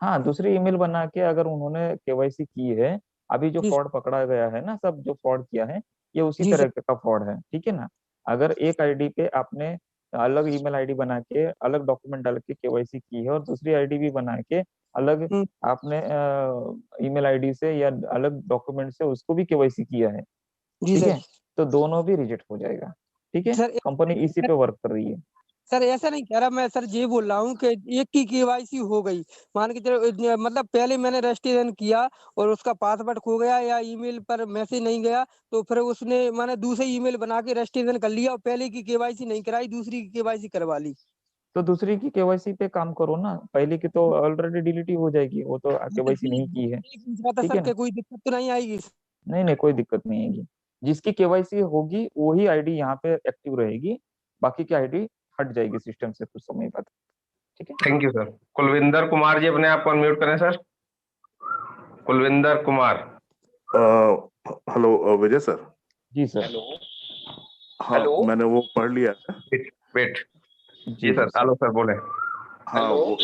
[SPEAKER 4] हाँ दूसरी ईमेल बना के अगर उन्होंने केवाईसी की है, अभी जो
[SPEAKER 11] जी
[SPEAKER 4] फ्रॉड पकड़ा गया है ना, सब जो फ्रॉड किया है ये उसी
[SPEAKER 11] जी सर।
[SPEAKER 4] तरह का फ्रॉड है। ठीक है ना, अगर एक आईडी पे आपने अलग ईमेल आईडी बना के अलग डॉक्यूमेंट डाल के केवाईसी की है और दूसरी आईडी भी बना के अलग आपने ईमेल आईडी से या अलग डॉक्यूमेंट से उसको भी केवाईसी किया है,
[SPEAKER 11] जी
[SPEAKER 4] ठीक
[SPEAKER 11] सर।
[SPEAKER 4] है, तो दोनों भी रिजेक्ट हो जाएगा। ठीक है,
[SPEAKER 11] सर
[SPEAKER 4] कंपनी इसी पे वर्क कर रही है।
[SPEAKER 11] सर ऐसा नहीं कह रहा मैं सर, ये बोल रहा हूँ कि एक की केवाईसी हो गई, मान के चलो मतलब पहले मैंने रजिस्ट्रेशन किया और उसका पासवर्ड खो गया या ईमेल पर मैसेज नहीं गया, तो फिर उसने मैंने दूसरी ईमेल बना के रजिस्ट्रेशन कर लिया और पहले की केवाईसी नहीं कराई, दूसरी की केवाईसी करवा ली।
[SPEAKER 4] तो दूसरी की केवाईसी पे काम करो ना, पहले की तो ऑलरेडी डिलीट ही हो जाएगी, वो तो केवाईसी नहीं की है।
[SPEAKER 11] पूछ रहा था
[SPEAKER 4] ठीक
[SPEAKER 11] सर
[SPEAKER 4] है ना,
[SPEAKER 11] कि कोई दिक्कत तो नहीं आएगी?
[SPEAKER 4] नहीं नहीं कोई दिक्कत नहीं आएगी। जिसकी केवाईसी होगी वही आईडी यहाँ पे एक्टिव रहेगी, बाकी की आईडी हट जाएगी सिस्टम से कुछ समय बाद। ठीक है,
[SPEAKER 10] thank you sir. Kulwinder Kumar ji अपने आप को अनम्यूट करें sir. Kulwinder Kumar.
[SPEAKER 2] Hello Vijay sir.
[SPEAKER 4] जी सर।
[SPEAKER 2] हाँ, मैंने वो पढ़ लिया है।
[SPEAKER 10] वेट जी सर, हेलो सर बोले।
[SPEAKER 2] हाँ, वो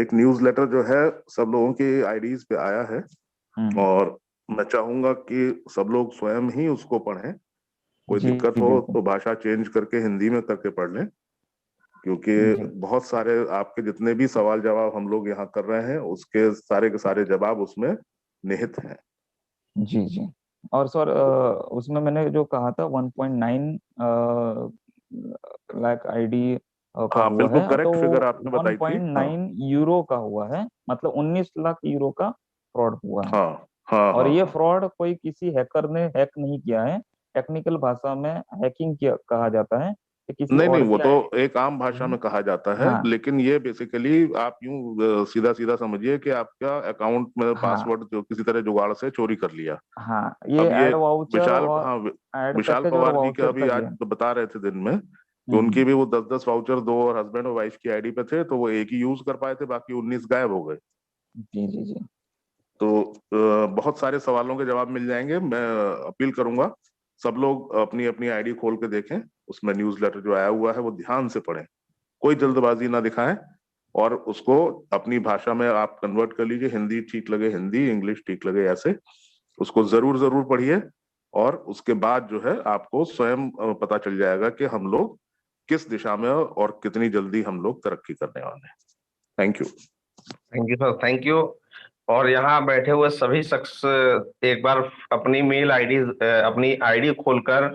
[SPEAKER 2] एक न्यूज़लेटर जो है सब लोगों की आईडीज पे आया है और मैं चाहूंगा कि सब लोग स्वयं ही उसको पढ़ें। कोई दिक्कत हो तो भाषा चेंज करके हिंदी में करके पढ़ लें, क्योंकि बहुत सारे आपके जितने भी सवाल जवाब हम लोग यहाँ कर रहे हैं उसके सारे के सारे जवाब उसमें निहित हैं।
[SPEAKER 4] जी जी। और सर उसमें मैंने जो कहा था 1.9 लाख आईडी का
[SPEAKER 2] हाँ,
[SPEAKER 4] हुआ
[SPEAKER 2] बिल्कुल
[SPEAKER 4] है,
[SPEAKER 2] करेक्ट
[SPEAKER 4] तो
[SPEAKER 2] फिगर आपने बताई थी।
[SPEAKER 4] 1.9 यूरो का हुआ है, मतलब 19 लाख यूरो का फ्रॉड हुआ है।
[SPEAKER 2] हाँ,
[SPEAKER 4] और ये फ्रॉड कोई किसी हैकर ने हैक नहीं किया है, टेक्निकल भाषा में हैकिंग किया कहा जाता है कि किसी
[SPEAKER 2] नहीं
[SPEAKER 4] और
[SPEAKER 2] नहीं, वो
[SPEAKER 4] की
[SPEAKER 2] तो एक आम भाषा में कहा जाता है।
[SPEAKER 4] हाँ।
[SPEAKER 2] लेकिन ये बेसिकली आप यूं सीधा सीधा समझिए कि आपका अकाउंट में पासवर्ड जो किसी तरह जुगाड़ से चोरी कर लिया।
[SPEAKER 4] हाँ, ये
[SPEAKER 2] अब ये
[SPEAKER 4] ऐड वाउचर
[SPEAKER 2] विशाल
[SPEAKER 4] और
[SPEAKER 2] हाँ
[SPEAKER 4] ऐड
[SPEAKER 2] विशाल
[SPEAKER 4] पैकेज और
[SPEAKER 2] पवार जी
[SPEAKER 4] वाउचर
[SPEAKER 2] का अभी
[SPEAKER 4] का
[SPEAKER 2] आज
[SPEAKER 4] ये।
[SPEAKER 2] बता रहे थे दिन में कि उनकी भी वो 10-10 वाउचर दो और हस्बैंड और वाइफ की आईडी पे थे, तो वो एक ही यूज कर पाए थे, बाकी 19 गायब हो गए।
[SPEAKER 4] जी जी जी।
[SPEAKER 2] तो बहुत सारे सवालों के जवाब मिल जाएंगे। मैं अपील करूंगा सब लोग अपनी अपनी आईडी खोल के देखें, उसमें न्यूज़लेटर जो आया हुआ है वो ध्यान से पढ़ें, कोई जल्दबाजी ना दिखाएं और उसको अपनी भाषा में आप कन्वर्ट कर लीजिए। हिंदी ठीक लगे हिंदी, इंग्लिश ठीक लगे ऐसे, उसको जरूर जरूर पढ़िए और उसके बाद जो है आपको स्वयं पता चल जाएगा कि हम लोग किस दिशा में और कितनी जल्दी हम लोग तरक्की करने वाले हैं। Thank you.
[SPEAKER 10] Thank you sir, thank you. और यहाँ बैठे हुए सभी शख्स एक बार अपनी मेल आईडी अपनी आईडी खोलकर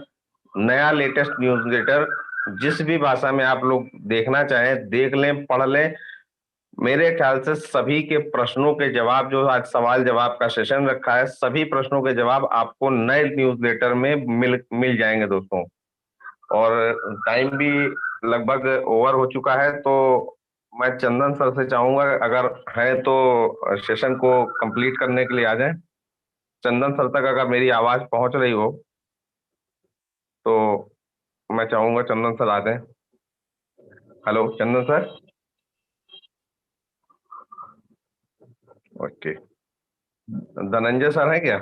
[SPEAKER 10] नया लेटेस्ट न्यूज़लेटर जिस भी भाषा में आप लोग देखना चाहें देख लें, पढ़ लें। मेरे ख्याल से सभी के प्रश्नों के जवाब, जो आज सवाल जवाब का सेशन रखा है, सभी प्रश्नों के जवाब आपको नए न्यूज़लेटर में मिल जाएंगे दोस्तों। और टाइम भी लगभग ओवर हो चुका है, तो मैं चंदन सर से चाहूंगा अगर है तो सेशन को कंप्लीट करने के लिए आ जाएं। चंदन सर तक अगर मेरी आवाज पहुंच रही हो तो मैं चाहूंगा चंदन सर आ जाएं। हेलो चंदन सर। ओके, धनंजय सर है क्या?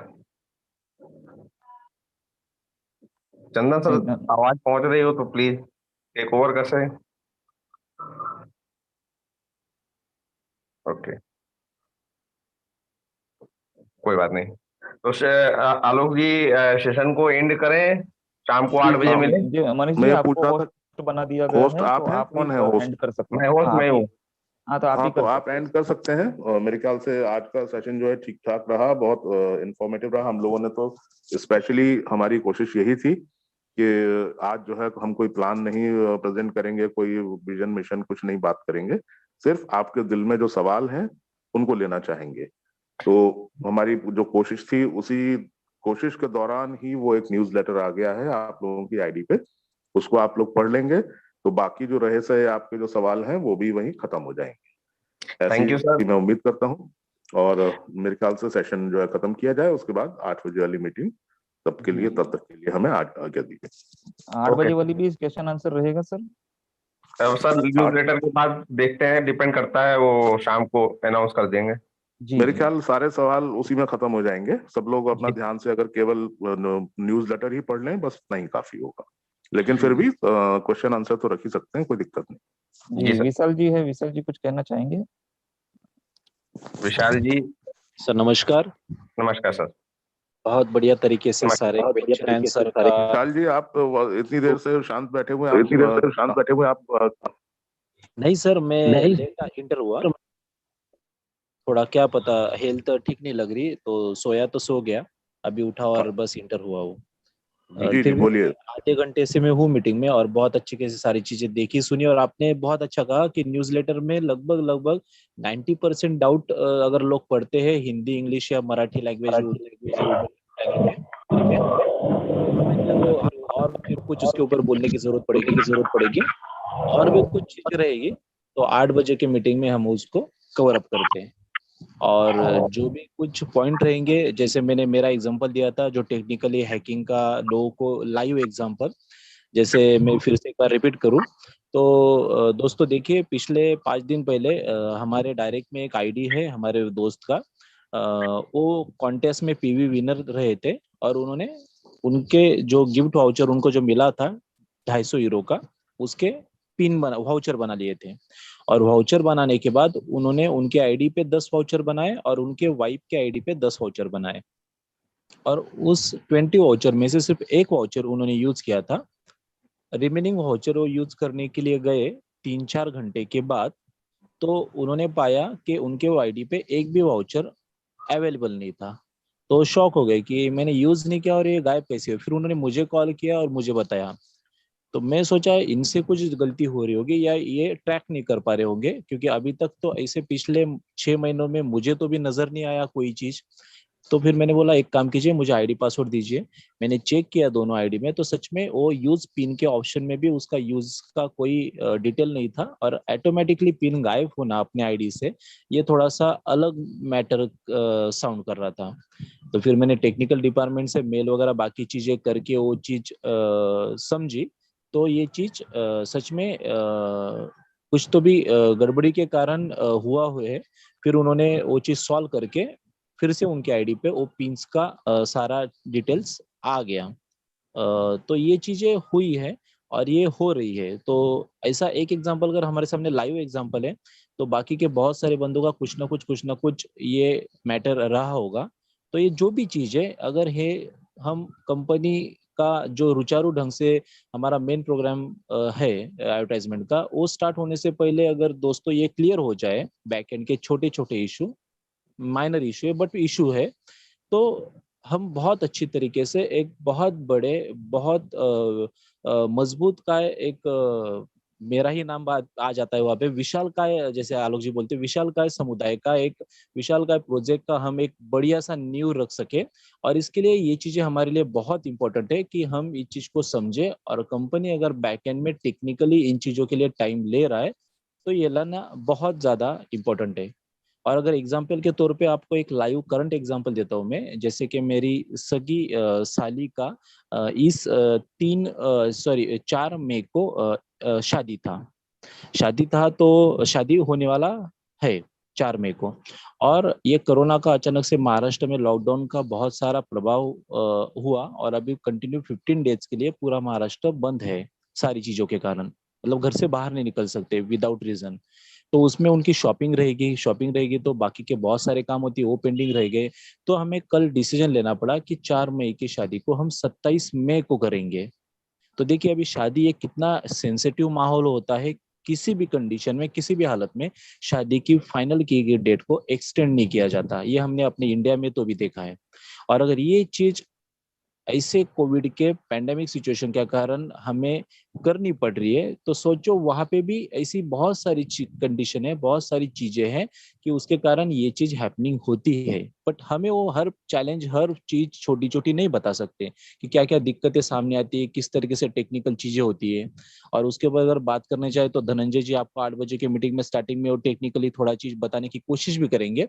[SPEAKER 10] चंदन सर आवाज पहुंच रही हो तो प्लीज टेक ओवर कर सकें। ओके, कोई बात नहीं। तो आलोक जी सेशन को एंड करें, शाम को 8 बजे मिले।
[SPEAKER 4] मनीष जी आपको होस्ट बना दिया गया
[SPEAKER 2] होस्ट
[SPEAKER 4] है,
[SPEAKER 2] आप
[SPEAKER 4] तो
[SPEAKER 2] हैं?
[SPEAKER 4] आप
[SPEAKER 2] कौन है
[SPEAKER 4] ही
[SPEAKER 2] होस्ट?
[SPEAKER 4] एंड कर सकते
[SPEAKER 10] मैं
[SPEAKER 4] हैं।
[SPEAKER 10] होस्ट मैं हूँ।
[SPEAKER 4] हाँ, तो आप ही
[SPEAKER 2] तो
[SPEAKER 4] कर
[SPEAKER 2] आप एंड कर सकते हैं। और मेरे ख्याल से आज का सेशन जो है ठीक ठाक रहा, बहुत इंफॉर्मेटिव रहा। हम लोगों ने तो स्पेशली हमारी कोशिश यही थी कि आज जो है हम कोई प्लान नहीं प्रेजेंट करेंगे, कोई विजन मिशन कुछ नहीं बात करेंगे, सिर्फ आपके दिल में जो सवाल हैं उनको लेना चाहेंगे। तो हमारी जो कोशिश थी, उसी कोशिश के दौरान ही वो एक न्यूज़लेटर आ गया है आप लोगों की आईडी पे, उसको आप लोग पढ़ लेंगे तो बाकी जो रहे से आपके जो सवाल हैं वो भी वहीं खत्म हो जाएंगे।
[SPEAKER 10] Thank you sir.
[SPEAKER 2] ऐसी मैं उम्मीद करता हूँ और मेरे ख्याल से सेशन जो है खत्म किया जाए, उसके बाद 8 बजे वाली मीटिंग तब तक के लिए हमें आज्ञा दीजिए।
[SPEAKER 4] 8 बजे वाली भी क्वेश्चन आंसर रहेगा सर?
[SPEAKER 10] सर न्यूज़लेटर के बाद देखते हैं, डिपेंड करता है, वो शाम को अनाउंस कर देंगे।
[SPEAKER 2] मेरे ख्याल सारे सवाल उसी में खत्म हो जाएंगे। सब लोग अपना ध्यान से अगर केवल न्यूज़लेटर ही पढ़ लें बस नहीं काफी होगा, लेकिन फिर भी क्वेश्चन आंसर तो रख ही सकते हैं, कोई दिक्कत नहीं।
[SPEAKER 4] जी विशाल जी है, विशाल जी कुछ कहना चाहेंगे?
[SPEAKER 10] विशाल जी।
[SPEAKER 7] सर नमस्कार।
[SPEAKER 10] नमस्कार सर।
[SPEAKER 7] बहुत बढ़िया तरीके से सारे क्वेश्चन आंसर का।
[SPEAKER 2] विशाल जी आप इतनी देर से शांत बैठे हुए आप
[SPEAKER 7] नहीं सर, मैं लेटा इंटर हुआ, थोड़ा क्या पता हेल्थ ठीक नहीं लग रही, तो सोया तो सो गया, अभी उठा और बस इंटर हुआ हूँ।
[SPEAKER 2] जी बोलिए।
[SPEAKER 7] आधे घंटे से मैं हूँ मीटिंग में और बहुत अच्छे से सारी चीजें देखी सुनी, और आपने बहुत अच्छा कहा कि न्यूज़लेटर में लगभग 90% डाउट अगर लोग पढ़ते हैं हिंदी, इंग्लिश या मराठी लैंग्वेज और फिर कुछ उसके ऊपर बोलने की जरूरत पड़ेगी और भी कुछ चीजें रहेगी, तो 8 बजे के मीटिंग में हम उसको कवर अप करते हैं। और जो भी कुछ पॉइंट रहेंगे, जैसे मैंने मेरा एग्जांपल दिया था जो टेक्निकली हैकिंग का लोगों को लाइव एग्जांपल, जैसे मैं फिर से एक बार रिपीट करूं तो दोस्तों देखिए, पिछले 5 दिन पहले हमारे डायरेक्ट में एक आईडी है हमारे दोस्त का, वो कॉन्टेस्ट में पीवी विनर रहे थे और उन्होंने उनके जो गिफ्ट वाउचर उनको जो मिला था 250 यूरो का, उसके पिन बना वाउचर बना लिए थे। और वाउचर बनाने के बाद उन्होंने उनके आईडी पे 10 वाउचर बनाए और उनके वाइफ के आईडी पे 10 वाउचर बनाए, और उस 20 वाउचर में से सिर्फ एक वाउचर उन्होंने यूज किया था। रिमेनिंग वाउचर वो यूज करने के लिए गए 3-4 घंटे के बाद, तो उन्होंने पाया कि उनके आईडी पे एक भी वाउचर अवेलेबल नहीं था। तो शॉक हो गए कि मैंने यूज नहीं किया और ये गायब कैसे हुआ। फिर उन्होंने मुझे कॉल किया और मुझे बताया, तो मैं सोचा इनसे कुछ गलती हो रही होगी या ये ट्रैक नहीं कर पा रहे होंगे, क्योंकि अभी तक तो ऐसे पिछले 6 महीनों में मुझे तो भी नजर नहीं आया कोई चीज। तो फिर मैंने बोला एक काम कीजिए, मुझे आईडी पासवर्ड दीजिए। मैंने चेक किया दोनों आईडी में, तो सच में वो यूज पिन के ऑप्शन में भी उसका यूज का कोई डिटेल नहीं था, और ऑटोमेटिकली पिन गायब होना अपने आईडी से, ये थोड़ा सा अलग मैटर साउंड कर रहा था। तो फिर मैंने टेक्निकल डिपार्टमेंट से मेल वगैरह बाकी चीजें करके वो चीज समझी, तो ये चीज सच में कुछ तो भी गड़बड़ी के कारण हुआ है। फिर उन्होंने वो चीज सॉल्व करके फिर से उनके आईडी पे वो पिन्स का सारा डिटेल्स आ गया। तो ये चीजें हुई है और ये हो रही है। तो ऐसा एक एग्जांपल अगर हमारे सामने लाइव एग्जांपल है, तो बाकी के बहुत सारे बंदों का कुछ ना कुछ ये मैटर रहा होगा। तो ये जो भी चीज है, अगर है हम कंपनी का जो रुचारू ढंग से हमारा मेन प्रोग्राम है एडवर्टाइजमेंट का, वो स्टार्ट होने से पहले अगर दोस्तों ये क्लियर हो जाए, बैकएंड के छोटे छोटे इशू, माइनर इशू है बट इशू है, तो हम बहुत अच्छी तरीके से एक बहुत बड़े बहुत मजबूत का एक मेरा ही नाम आ जाता है वहाँ पे, विशाल काय, जैसे आलोक जी बोलते हैं, विशाल काय समुदाय का एक विशाल काय प्रोजेक्ट का हम एक बढ़िया सा नींव रख सके। और इसके लिए ये चीजें हमारे लिए बहुत इंपॉर्टेंट है कि हम इस चीज को समझे, और कंपनी अगर बैकएंड में टेक्निकली इन चीजों के लिए टाइम ले रहा है तो ये लाना बहुत ज्यादा इम्पोर्टेंट है। और अगर एग्जाम्पल के तौर पे आपको एक लाइव करंट एग्जाम्पल देता हूँ मैं, जैसे कि मेरी सगी साली का इस 4 मई को शादी था, तो शादी होने वाला है 4 मई को, और ये कोरोना का अचानक से महाराष्ट्र में लॉकडाउन का बहुत सारा प्रभाव हुआ, और अभी कंटिन्यू 15 डेज के लिए पूरा महाराष्ट्र बंद है सारी चीजों के कारण, मतलब घर से बाहर नहीं निकल सकते विदाउट रीजन। तो उसमें उनकी शॉपिंग रहेगी तो बाकी के बहुत सारे काम होती है वो पेंडिंग रह गए। तो हमें कल डिसीजन लेना पड़ा कि 4 मई की शादी को हम 27 मई को करेंगे। तो देखिए अभी शादी एक कितना सेंसिटिव माहौल होता है, किसी भी कंडीशन में, किसी भी हालत में शादी की फाइनल की गई डेट को एक्सटेंड नहीं किया जाता। ये हमने अपने इंडिया में तो भी देखा है। और अगर ये चीज ऐसे कोविड के पैंडेमिक सिचुएशन के कारण हमें करनी पड़ रही है, तो सोचो वहां पे भी ऐसी बहुत सारी कंडीशन है, बहुत सारी चीजें हैं कि उसके कारण ये चीज हैपनिंग होती है। बट हमें वो हर चैलेंज, हर चीज छोटी छोटी नहीं बता सकते कि क्या क्या दिक्कतें सामने आती है, किस तरीके से टेक्निकल चीजें होती है। और उसके बाद अगर बात करने चाहे तो धनंजय जी आपको 8 बजे के मीटिंग में स्टार्टिंग में वो टेक्निकली थोड़ा चीज बताने की कोशिश भी करेंगे।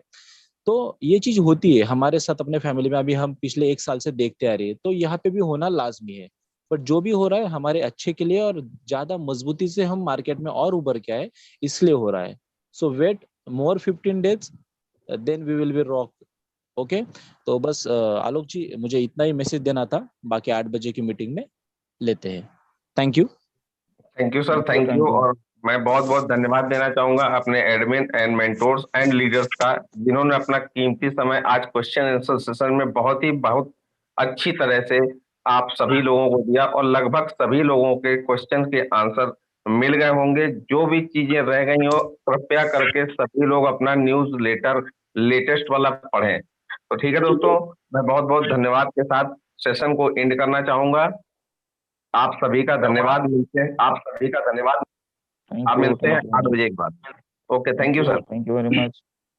[SPEAKER 7] तो ये चीज होती है हमारे साथ अपने फैमिली में, अभी हम पिछले 1 साल से देखते आ रहे हैं, तो यहाँ पे भी होना लाजमी है। पर जो भी हो रहा है हमारे अच्छे के लिए, और ज्यादा मजबूती से हम मार्केट में और उभर के आए, इसलिए हो रहा है। So wait more 15 days, then we will be rock. Okay, तो बस आलोक जी मुझे इतना ही मैसेज देना था, बाकी 8 बजे की मीटिंग में लेते हैं। Thank you
[SPEAKER 10] sir, thank you. और मैं बहुत बहुत धन्यवाद देना चाहूंगा अपने admin and mentors and leaders का, जिन्होंने अपना कीमती समय आज क्वेश्चन आंसर सेशन में बहुत अच्छी तरह से आप सभी लोगों को दिया, और लगभग सभी लोगों के क्वेश्चन के आंसर मिल गए होंगे। जो भी चीजें रह गई हो कृपया करके सभी लोग अपना न्यूज लेटर लेटेस्ट वाला पढ़ें। तो ठीक है दोस्तों, मैं बहुत बहुत धन्यवाद के साथ सेशन को एंड करना चाहूंगा। आप सभी का धन्यवाद, मिलते हैं। आप सभी का धन्यवाद, आप मिलते हैं 8 बजे के बाद। Okay, thank you sir,
[SPEAKER 4] thank you very much.